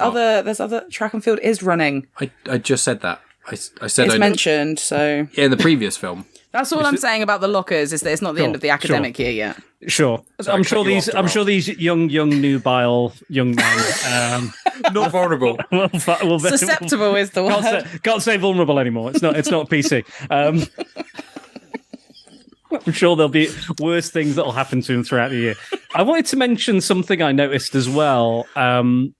part. other track and field is running. I just said that. I said It's mentioned. So in the previous film. that's all I'm saying about the lockers is that it's not the end of the academic year yet. Sure. Sorry, I'm sure cut you these. off, I'm sure these young nubile young men. Not vulnerable. will Susceptible is the word. Can't say vulnerable anymore. It's not PC. I'm sure there'll be worse things that will happen to him throughout the year. I wanted to mention something I noticed as well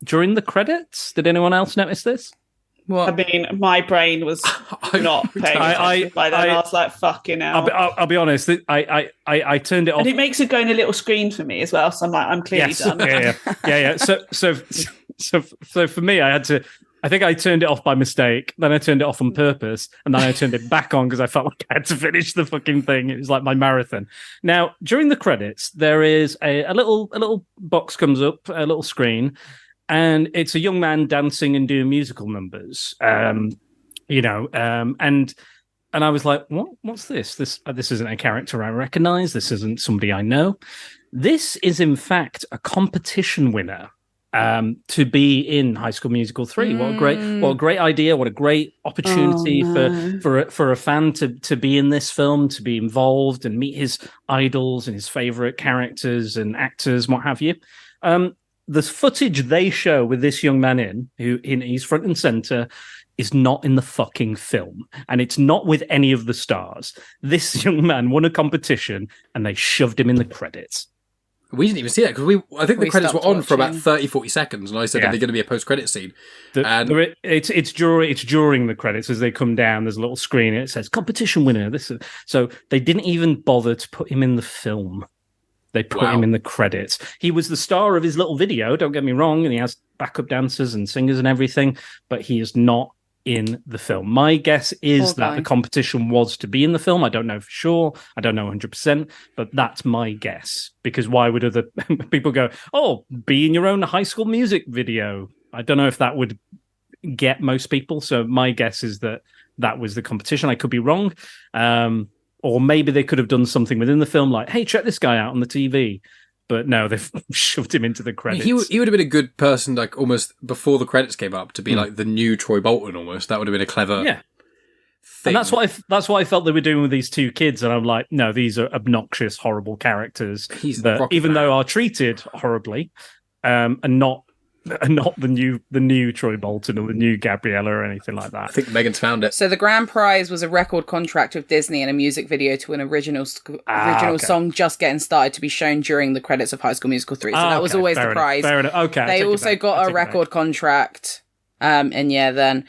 during the credits. Did anyone else notice this? What? I mean, my brain was not paying attention by then. I was like, fucking hell. I'll be honest. I turned it off. And it makes it go in a little screen for me as well. So I'm like, I'm clearly done. Yeah. So for me, I think I turned it off by mistake. Then I turned it off on purpose, and then I turned it back on because I felt like I had to finish the fucking thing. It was like my marathon. Now, during the credits, there is a little box comes up, a little screen, and it's a young man dancing and doing musical numbers. And I was like, what's this? This isn't a character I recognize. This isn't somebody I know. This is in fact a competition winner. To be in High School Musical 3. What a great idea. What a great opportunity for a fan to be in this film, to be involved and meet his idols and his favorite characters and actors and what have you. The footage they show with this young man he's front and center, is not in the fucking film. And it's not with any of the stars. This young man won a competition and they shoved him in the credits. We didn't even see that because I think the credits were stopped on for about watching. 30-40 seconds, and I said, "Are they going to be a post-credit scene?" It's during the credits as they come down. There's a little screen. And it says competition winner. So they didn't even bother to put him in the film. They put him in the credits. He was the star of his little video. Don't get me wrong, and he has backup dancers and singers and everything, but he is not in the film. My guess is that the competition was to be in the film. I don't know for sure. I don't know 100%, but that's my guess. Because why would other people go, oh, be in your own High School Music video? I don't know if that would get most people. So my guess is that was the competition. I could be wrong. Or maybe they could have done something within the film like, hey, check this guy out on the TV. But no, they've shoved him into the credits. He would have been a good person, like almost before the credits came up, to be like the new Troy Bolton. Almost that would have been a clever. Yeah, thing. And that's what I felt they were doing with these two kids. And I'm like, no, these are obnoxious, horrible characters that even though are treated horribly, and not the new Troy Bolton or the new Gabriella or anything like that. I think Megan's found it. So the grand prize was a record contract with Disney and a music video to an original song Just Getting Started to be shown during the credits of High School Musical 3. So that was always the prize. Fair enough. Okay. They also got a record contract. But then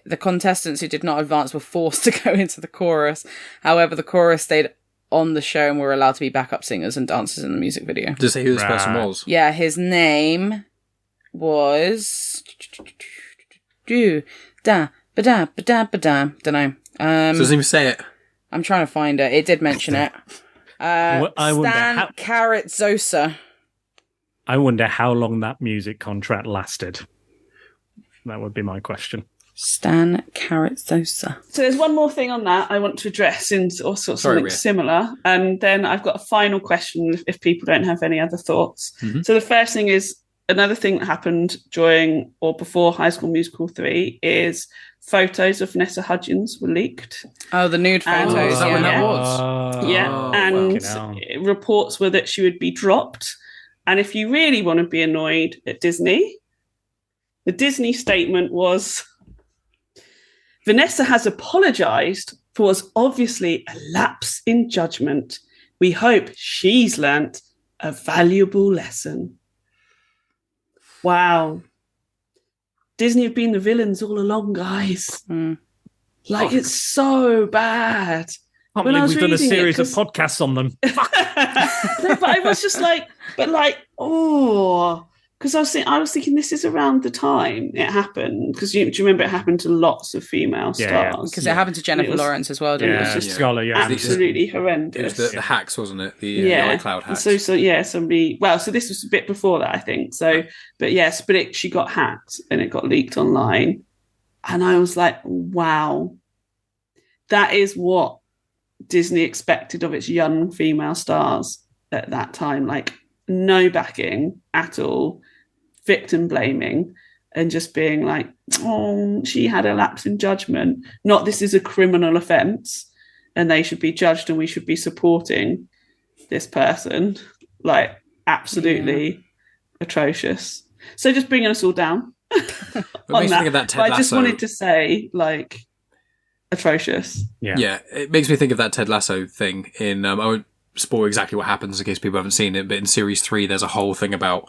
the contestants who did not advance were forced to go into the chorus. However, the chorus stayed on the show and were allowed to be backup singers and dancers in the music video. Does it say who this person was? Yeah, his name was don't know. Doesn't even say it. I'm trying to find it. It did mention it. Stan Carrot-Zosa. I wonder how long that music contract lasted. That would be my question. Stan Carrot-Zosa. So there's one more thing on that I want to address in something similar. And then I've got a final question if people don't have any other thoughts. Mm-hmm. So the first thing is, another thing that happened during or before High School Musical 3 is photos of Vanessa Hudgens were leaked. Oh, the nude photos. Is that when that was? Yeah, and reports were that she would be dropped. And if you really want to be annoyed at Disney, the Disney statement was, Vanessa has apologised was obviously a lapse in judgment. We hope she's learnt a valuable lesson. Wow. Disney have been the villains all along, guys. Like, it's so bad. I can't believe we've done a series of podcasts on them. No, but I was just like, because I was thinking this is around the time it happened. Because do you remember it happened to lots of female stars? Because it happened to Jennifer Lawrence as well, didn't it? It was just Scholar, absolutely horrendous. It was the hacks, wasn't it? The iCloud hacks. So somebody. Well, so this was a bit before that, I think. So, but yes, she got hacked and it got leaked online, and I was like, wow, that is what Disney expected of its young female stars at that time. Like, no backing at all, victim blaming, and just being like, oh, she had a lapse in judgment. Not this is a criminal offence and they should be judged and we should be supporting this person. Like, absolutely atrocious. So just bringing us all down on that. But I just wanted to say, like, atrocious. Yeah, it makes me think of that Ted Lasso thing in I won't spoil exactly what happens in case people haven't seen it, but in series 3 there's a whole thing about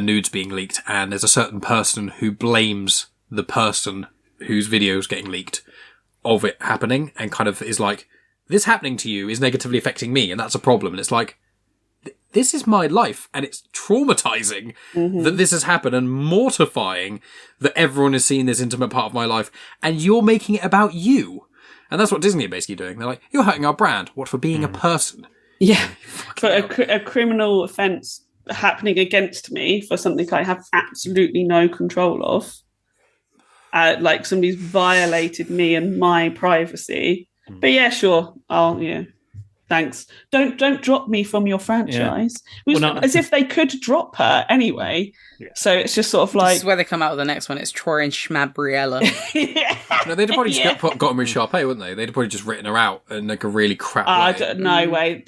nudes being leaked, and there's a certain person who blames the person whose video is getting leaked of it happening, and kind of is like, this happening to you is negatively affecting me, and that's a problem. And it's like, this is my life, and it's traumatizing that this has happened, and mortifying that everyone is seeing this intimate part of my life, and you're making it about you. And that's what Disney are basically doing. They're like, you're hurting our brand. What for being a person? Yeah, for a criminal offence happening against me for something I have absolutely no control of. Like, somebody's violated me and my privacy. But yeah, sure. Thanks. Don't drop me from your franchise. As if they could drop her anyway. Yeah. So it's just sort of like... This is where they come out with the next one. It's Troy and Schmabriella. No, they'd probably just got him with Sharpay, wouldn't they? They'd probably just written her out in like a really crap way. No way.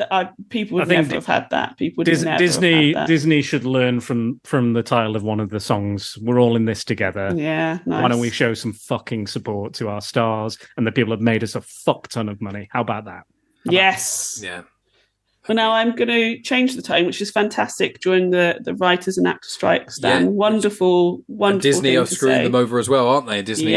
People would never have had that. People would never have had that. Disney should learn from the title of one of the songs. We're all in this together. Yeah, nice. Why don't we show some fucking support to our stars and the people that made us a fuck ton of money? How about that? Yes. Yeah. Well, now I'm going to change the tone, which is fantastic during the writers and actor strike, Stan. Yeah. Wonderful. And Disney are screwing them over as well, aren't they? Disney,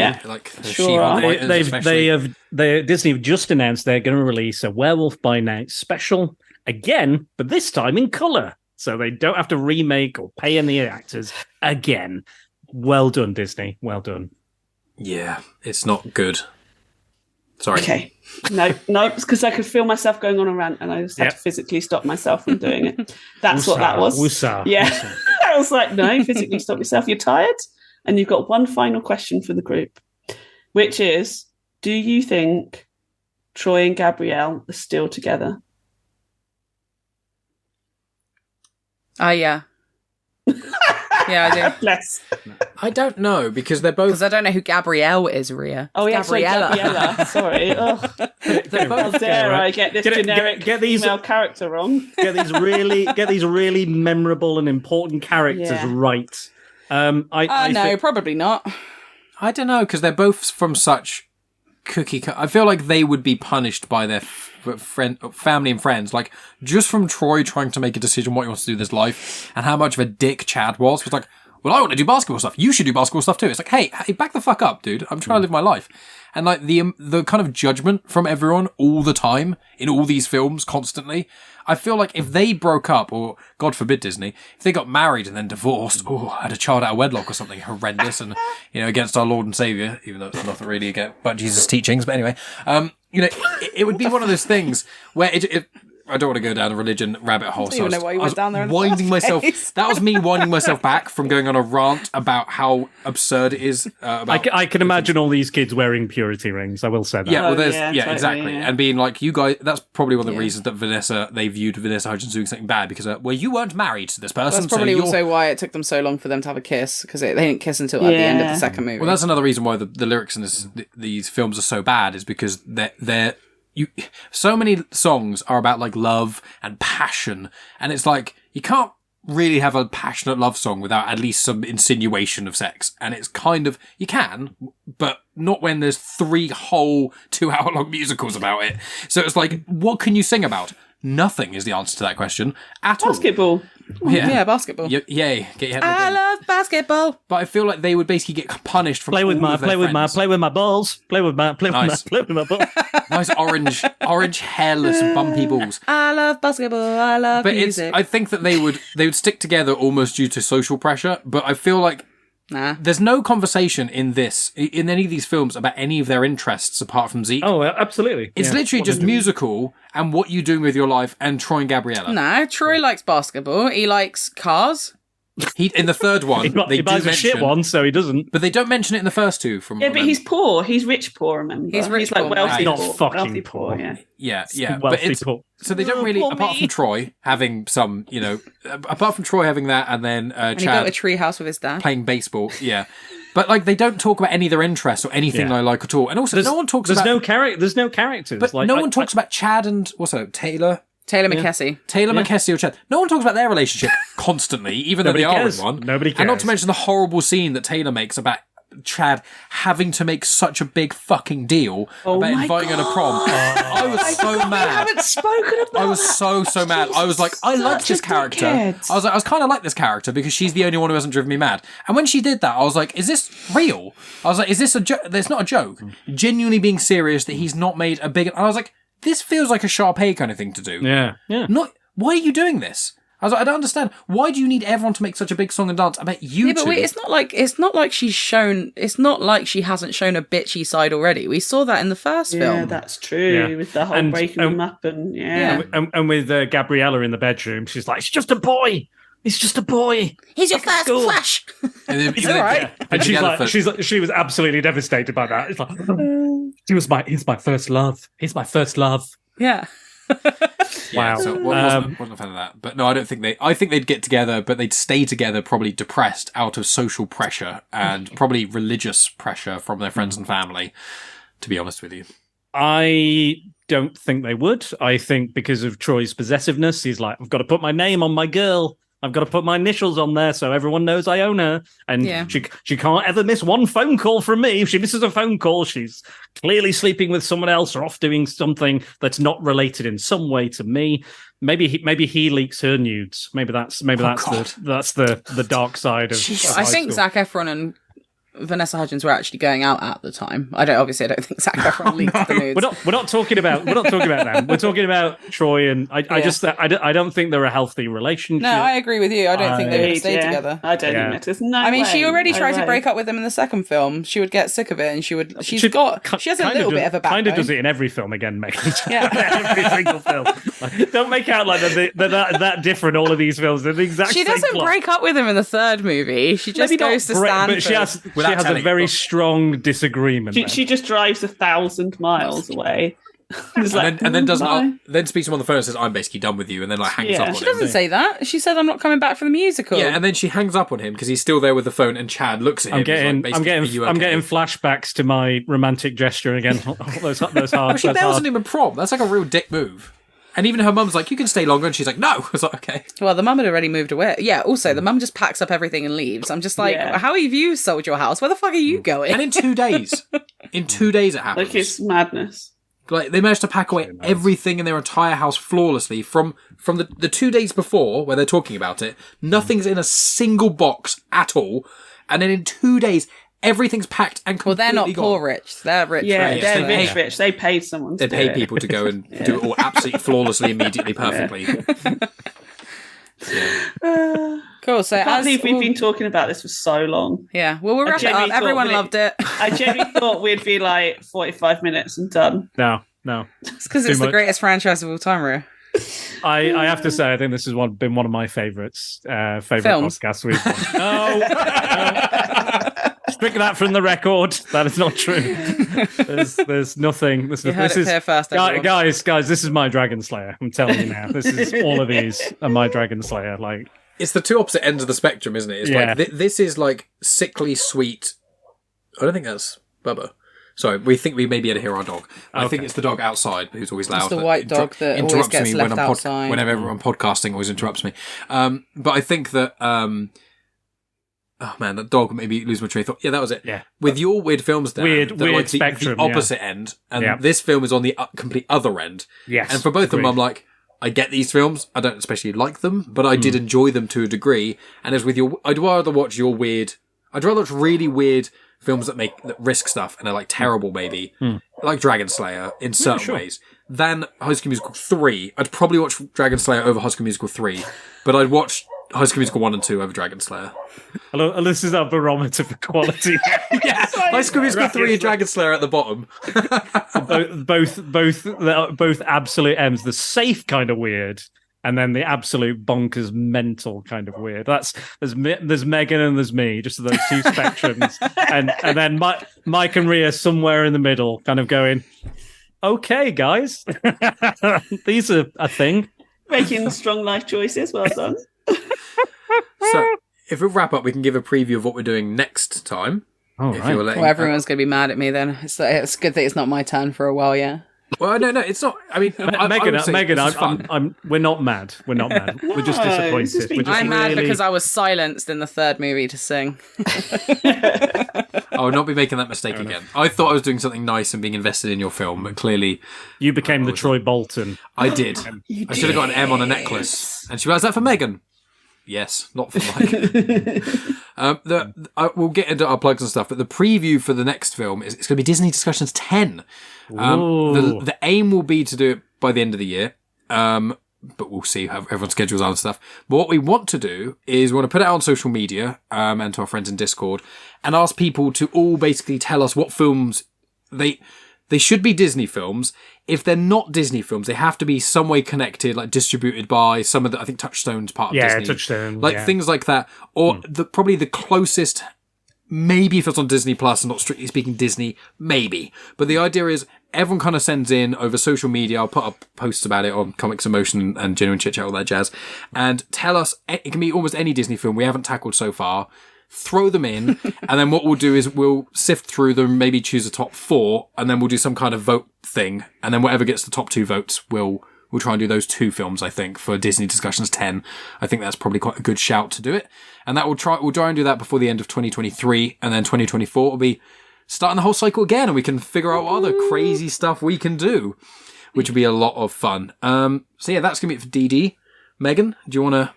Disney have just announced they're going to release a Werewolf by Night special again, but this time in colour, so they don't have to remake or pay any actors again. Well done, Disney. Well done. Yeah, it's not good. Sorry. Okay. No, it's because I could feel myself going on a rant and I just had to physically stop myself from doing it. That's what that was. Yeah. I was like, no, physically stop yourself. You're tired? And you've got one final question for the group, which is, do you think Troy and Gabrielle are still together? Yeah. Yeah, I do. Bless. I don't know, because they're both... Because I don't know who Gabrielle is, Ria. Oh, yeah, Gabriella. Sorry. How dare I get this generic female character wrong? Get these really memorable and important characters right. No, probably not. I don't know, because they're both from such I feel like they would be punished by their family and friends, like, just from Troy trying to make a decision what he wants to do with his life, and how much of a dick Chad was like, well, I want to do basketball stuff. You should do basketball stuff too. It's like, hey, back the fuck up, dude. I'm trying to live my life. And like the kind of judgment from everyone all the time in all these films constantly. I feel like if they broke up, or God forbid Disney, if they got married and then divorced, had a child out of wedlock or something horrendous, and against our Lord and Saviour, even though it's nothing really about Jesus' teachings, but anyway, it would be one of those things where I don't want to go down a religion rabbit hole. I don't even know why you went down there. That was me winding myself back from going on a rant about how absurd it is. I can imagine all these kids wearing purity rings. I will say that. Yeah, well, totally, exactly, and being like, you guys. That's probably one of the reasons that they viewed Vanessa Hudgens doing something bad, because you weren't married to this person. That's probably also why it took them so long for them to have a kiss, because they didn't kiss until at the end of the second movie. Well, that's another reason why the lyrics in these films are so bad, is because they're so many songs are about like love and passion, and it's like, you can't really have a passionate love song without at least some insinuation of sex. And it's kind of, you can, but not when there's 3 whole 2-hour-long musicals about it. So it's like, what can you sing about? Nothing is the answer to that question at all. Basketball. Yeah, basketball. Yay, get your head I in. love basketball. But I feel like they would basically get punished from Play with my balls. Play with my balls. Nice. Play with my balls. Nice orange hairless bumpy balls. I love basketball. I love But music. I think that they would stick together almost due to social pressure, but I feel like Nah. there's no conversation in any of these films about any of their interests apart from Zeke. Oh, absolutely. It's literally just musical and what you're doing with your life and Troy and Gabriella. No, Troy likes basketball. He likes cars. He in the third one, he buys a shit one, so he doesn't. but they don't mention it in the first two. But he's poor. He's rich poor, remember? He's rich like poor, wealthy not poor. fucking Wealthy poor. Yeah. yeah. But Wealthy it's poor. so they don't really, Poor apart me. from Troy having some, apart from Troy having that, and then And he built a Chad tree house with his dad. playing baseball. Yeah. But like they don't talk about any of their interests or anything Yeah. I like at all. And also, no one talks There's about There's no characters. But like, no one talks about Chad and Taylor McKessie. McKessie or Chad. No one talks about their relationship constantly, even Nobody though they cares. are in one. Nobody And not cares. to mention the horrible scene that Taylor makes about Chad having to make such a big fucking deal about my inviting her to prom. I was so We mad. haven't spoken about I was so mad. I was like, I like Such this a character. dickhead. I was kind of like this character because she's the only one who hasn't driven me mad. And when she did that, I was like, is this real? I was like, is this a joke? It's not a joke. Genuinely being serious that he's not made a big. And I was like, this feels like a Sharpay kind of thing to do. Yeah. Not. Why are you doing this? I was like, I don't understand. Why do you need everyone to make such a big song and dance about you Yeah, but two? wait, it's not like she's shown. It's not like she hasn't shown a bitchy side already. We saw that in the first Yeah, film. that's true. Yeah. With the whole And- breaking them up and And with Gabriella in the bedroom, she's like, "It's just a boy. He's just a boy." He's your first school. crush. And then- It's all right. And she's together like, for- she was absolutely devastated by that. It's like, he's my first love. He's my first love. Yeah. Yeah, Wow. so wasn't a fan of that. But no, I think they'd get together, but they'd stay together probably depressed out of social pressure and probably religious pressure from their friends and family, to be honest with you. I don't think they would. I think because of Troy's possessiveness, he's like, I've got to put my name on my girl. I've got to put my initials on there so everyone knows I own her. And Yeah. she can't ever miss one phone call from me. If she misses a phone call, she's clearly sleeping with someone else or off doing something that's not related in some way to me. Maybe he leaks her nudes. Maybe that's the dark side of Jesus. I high think school. Zac Efron and Vanessa Hudgens were actually going out at the time. I don't think Zac Efron leaked the nudes. We're not talking about them. We're talking about Troy and I don't think they're a healthy relationship. No, I agree with you. I don't think they would have stayed together. I don't Yeah. think that. There's no I mean, she way, already no tried to way. break up with him in the second film. She would get sick of it, and she has a Kind little bit of a backbone. Kind of does it in every film again, Megan. Yeah. Every single film. Like, don't make out like they're that different. All of these films, they're the exact She same doesn't plot. break up with him in the third movie. She just Maybe not goes to break, Stanford. but she has Without a telling. very strong disagreement. there. She just drives 1,000 miles away. It's like, And then doesn't bye. then speaks to him on the phone and says, "I'm basically done with you," and then like hangs Yeah. up on She him. doesn't say that. She said, "I'm not coming back for the musical." Yeah, and then she hangs up on him because he's still there with the phone, and Chad looks at him. I'm getting basically, "Are you I'm okay?" getting flashbacks to my romantic gesture again. those hard. Well, she those wasn't hard. even prom. That's like a real dick move. And even her mum's like, "You can stay longer," and she's like, "No." I was like, "Okay." Well, the mum had already moved away. Yeah, also, the mum just packs up everything and leaves. I'm just like, Yeah. how have you sold your house? Where the fuck are you going? And in 2 days, it happens. Like, it's madness. Like they managed to pack away everything in their entire house flawlessly from the 2 days before where they're talking about it. Nothing's in a single box at all, and then in 2 days everything's packed and Well, completely they're not gone. poor rich. They're rich Yeah, rich. yes, they're they rich, pay- rich. They paid someone to They pay do it. people to go and do it all absolutely flawlessly, immediately, perfectly. Cool. So I can't as believe we've been talking about this for so long. yeah, well, we'll I wrap it up. genuinely Everyone thought loved it. I genuinely thought we'd be like 45 minutes and done. No. It's because Too it's the much. greatest franchise of all time, Rio. I have to say, I think this has been one of my favorites. Favorite Films. podcasts we've done. No. Strike that from the record. That is not true. There's nothing. You heard it here first, everyone. guys. This is my Dragon Slayer. I'm telling you now. This is all of these are my Dragon Slayer. Like, It's the two opposite ends of the spectrum, isn't it? It's Yeah. like this is like sickly sweet. I don't think that's Bubba. Sorry, we think we may be able to hear our dog. I think Okay. it's the dog outside who's always loud. It's the that white dog that always interrupts gets me left when I'm outside. whenever I'm podcasting, always interrupts me. But I think that. Oh man, that dog made me lose my train of thought. Yeah, that was it. Yeah. With your weird films, Dan, Weird they're like spectrum, the opposite end, and Yeah. this film is on the complete other end. Yes. And for both of them, agreed. I'm like, I get these films. I don't especially like them, but I did enjoy them to a degree. And as with your, I'd rather watch your weird. I'd rather watch really weird films that risk stuff and are like terrible, maybe like Dragon Slayer in certain ways, than High School Musical 3. I'd probably watch Dragon Slayer over High School Musical 3, but I'd watch High School Musical 1 and 2 over Dragon Slayer. Hello, this is our barometer for quality. Yeah, High School Musical 3 and Dragon Slayer at the bottom. both absolute M's, the safe kind of weird, and then the absolute bonkers mental kind of weird. There's Megan and there's me, just those two spectrums, and then Mike and Rhea somewhere in the middle, kind of going, okay, guys, these are a thing. Making strong life choices. Well done. So, if we wrap up, we can give a preview of what we're doing next time. All if right. you're letting, Well, everyone's going to be mad at me then. It's good that it's not my turn for a while, yeah. Well, no, it's not. I mean, Megan, we're not mad. We're not mad. We're just No, disappointed. this has been We're just I'm mad really- because I was silenced in the third movie to sing. I would not be making that mistake again. I thought I was doing something nice and being invested in your film, but clearly you became the Troy Bolton. I did. I should have got an M on a necklace. And she was, is that for Megan? Yes, not for Mike. We'll get into our plugs and stuff, but the preview for the next film is it's going to be DisneyDiscussions 10. The aim will be to do it by the end of the year, but we'll see how everyone's schedules are and stuff. But what we want to do is we want to put it out on social media and to our friends in Discord and ask people to all basically tell us what films they should be Disney films. If they're not Disney films, they have to be some way connected, like distributed by some of the, I think Touchstone's part of Disney. Yeah, Touchstone. Like things like that. Or probably the closest, maybe if it's on Disney Plus and not strictly speaking Disney, maybe. But the idea is everyone kind of sends in over social media. I'll put up posts about it on Comics Emotion and Genuine Chit-Chat, all that jazz. And tell us, it can be almost any Disney film we haven't tackled so far. Throw them in, and then what we'll do is we'll sift through them, maybe choose a top 4, and then we'll do some kind of vote thing, and then whatever gets the top 2 votes, we'll try and do those 2 films, I think, for Disney Discussions 10. I think that's probably quite a good shout to do it. And we'll try and do that before the end of 2023, and then 2024 will be starting the whole cycle again, and we can figure out what other crazy stuff we can do, which will be a lot of fun. So yeah, that's going to be it for DD. Megan, do you want to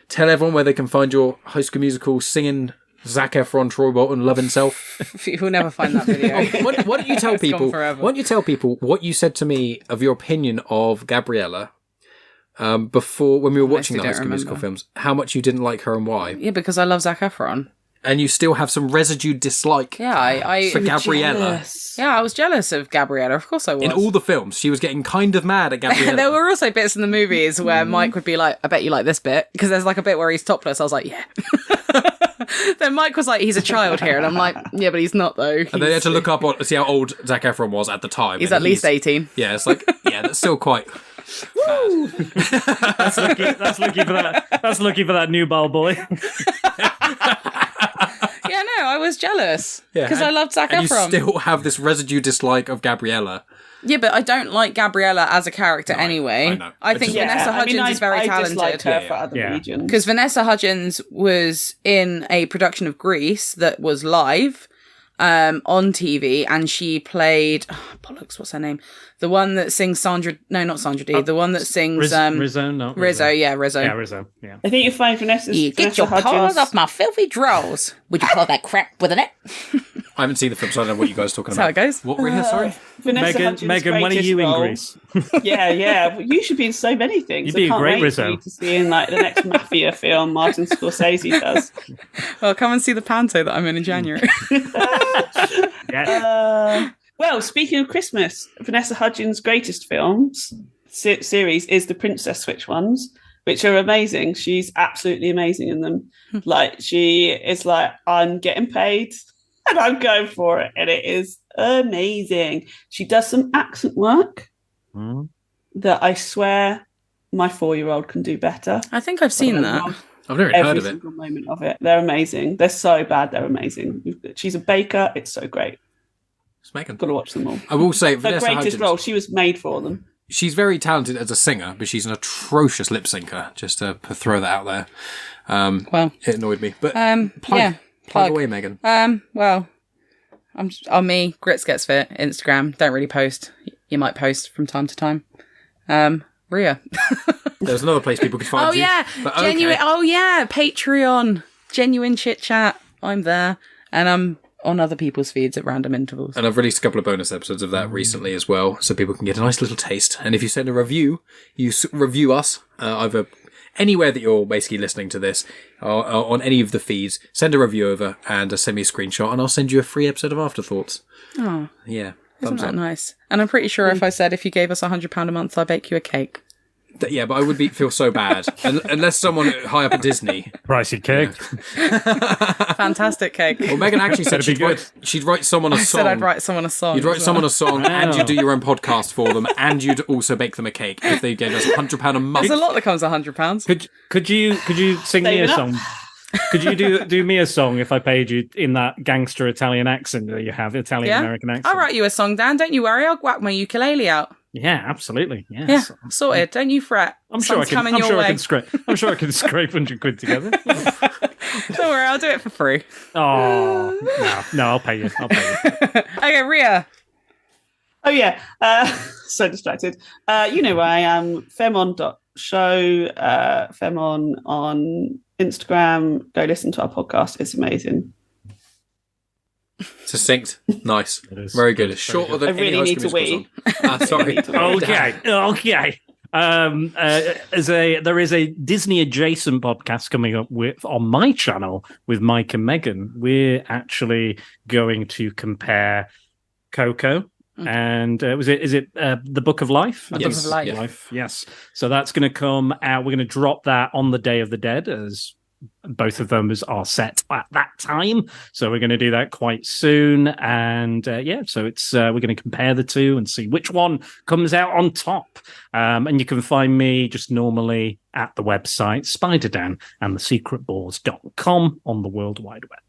tell everyone where they can find your High School Musical singing Zac Efron, Troy Bolton, love himself? You'll never find that video. Why don't you tell It's gone people? forever. Why don't you tell people what you said to me of your opinion of Gabriella before when we were watching the High don't School Musical remember. films? How much you didn't like her and why? Yeah, because I love Zac Efron. And you still have some residue dislike. Yeah, I for Gabriella. Jealous. Yeah, I was jealous of Gabriella. Of course I was. In all the films, she was getting kind of mad at Gabriella. There were also bits in the movies where Mike would be like, I bet you like this bit. Because there's like a bit where he's topless. I was like, yeah. Then Mike was like, he's a child here. And I'm like, yeah, but he's not though. And they had to look up see how old Zac Efron was at the time. He's and at least 18. Yeah, it's like, yeah, that's still quite. That's lucky for that. That's lucky for that nubile boy. Yeah, no, I was jealous. Yeah, Because I loved Zac and Efron. you still have this residue dislike of Gabriella. Yeah, but I don't like Gabriella as a character anyway. I know. I think Vanessa Hudgens is very I dislike talented. her for other Yeah. reasons. Because Vanessa Hudgens was in a production of Grease that was live on TV, and she played bollocks. What's her name? The one that sings Sandra. No, not Sandra Dee. The one that sings Rizzo, no. Rizzo. Yeah, Rizzo. Yeah, Rizzo. Yeah. I think you find Vanessa Get your Hudgens. paws off my filthy drawers. Would you call that crap with an it? I haven't seen the film, so I don't know what you guys are talking That's how about. it goes. What were you here, sorry? Vanessa Hudgens' Megan, when are greatest you in role- Greece? Yeah. Well, you should be in so many things. You'd be I a can't great wait Rizzo. for you to see in like the next Mafia film Martin Scorsese does. Well, come and see the panto that I'm in January. Yeah. Well, speaking of Christmas, Vanessa Hudgens' greatest films series is the Princess Switch ones, which are amazing. She's absolutely amazing in them. Like, she is like, I'm getting paid and I'm going for it. And it is amazing. She does some accent work that I swear my 4-year-old can do better. I think I've seen that. I've never even Every heard of it. single moment of it. They're amazing. They're so bad, they're amazing. She's a baker. It's so great. It's Megan. Got to watch them all. I will say, Her Vanessa greatest Hudgens, role. She was made for them. she's very talented as a singer, but she's an atrocious lip syncer. Just to throw that out there. Well, it annoyed me. But plug away, Megan. Well, I'm on me. Grits Gets Fit. Instagram. Don't really post. You might post from time to time. Rhea. There's another place people could find you. But Genuine. okay. Oh yeah, Patreon. Genuine Chit-Chat. I'm there, and I'm on other people's feeds at random intervals. And I've released a couple of bonus episodes of that recently as well, so people can get a nice little taste. And if you send a review, review us either anywhere that you're basically listening to this, or on any of the feeds, send a review over and send me a screenshot, and I'll send you a free episode of Afterthoughts. Oh, Yeah. isn't Thumbs that up. nice? And I'm pretty sure if I said if you gave us £100 a month, I'll bake you a cake. Yeah, but I would feel so bad. Unless someone high up at Disney. Pricey cake. Fantastic cake. Well, Megan actually said Better be she'd write someone a I song. said I'd write someone a song. You'd write as someone well. a song, and you'd do your own podcast for them, and you'd also bake them a cake if they gave us £100 a month. There's a lot that comes £100. Could you sing me a song? Could you do me a song if I paid you in that gangster Italian accent that you have, Italian American accent? I'll write you a song, Dan. Don't you worry. I'll whack my ukulele out. Yeah, absolutely. Yeah, Yes. sorted. Don't you fret. I'm sure I Song's can. coming I'm your sure I way. can scrape. I'm sure I can scrape £100 together. Don't worry. I'll do it for free. Oh no! I'll pay you. Okay, Rhea. Oh yeah, so distracted. You know where I am. Femon.show. Femon on Instagram. Go listen to our podcast. It's amazing. Succinct. Nice. It is. Very good. It's shorter than I really any need High to School wee. Musical song. Sorry. Okay. There is a Disney adjacent podcast coming up on my channel with Mike and Megan. We're actually going to compare Coco and is it The Book of Life? The Book of Life. Yes. So that's going to come out. We're going to drop that on the Day of the Dead, as both of them are set at that time. So we're going to do that quite soon. And so it's we're going to compare the two and see which one comes out on top. And you can find me just normally at the website Spiderdan and thesecretboards.com on the World Wide Web.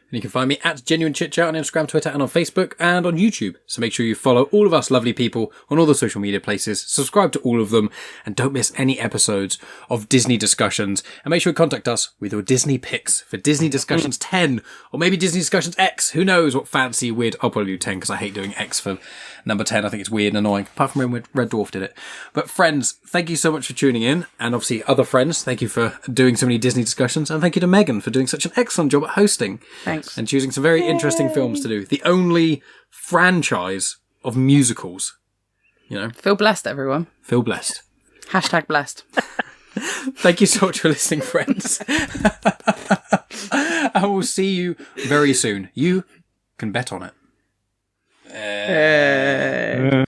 And you can find me at Genuine Chit-Chat on Instagram, Twitter, and on Facebook, and on YouTube. So make sure you follow all of us lovely people on all the social media places, subscribe to all of them, and don't miss any episodes of Disney Discussions. And make sure you contact us with your Disney picks for Disney Discussions 10, or maybe Disney Discussions X. Who knows what fancy, weird... I'll probably do 10, because I hate doing X for number 10. I think it's weird and annoying, apart from when Red Dwarf did it. But friends, thank you so much for tuning in, and obviously other friends, thank you for doing so many Disney Discussions, and thank you to Megan for doing such an excellent job at hosting. Thanks. And choosing some very interesting films to do. The only franchise of musicals. You know, Feel blessed, everyone. feel blessed. Hashtag blessed. Thank you so much for listening, friends. I will see you very soon. You can bet on it.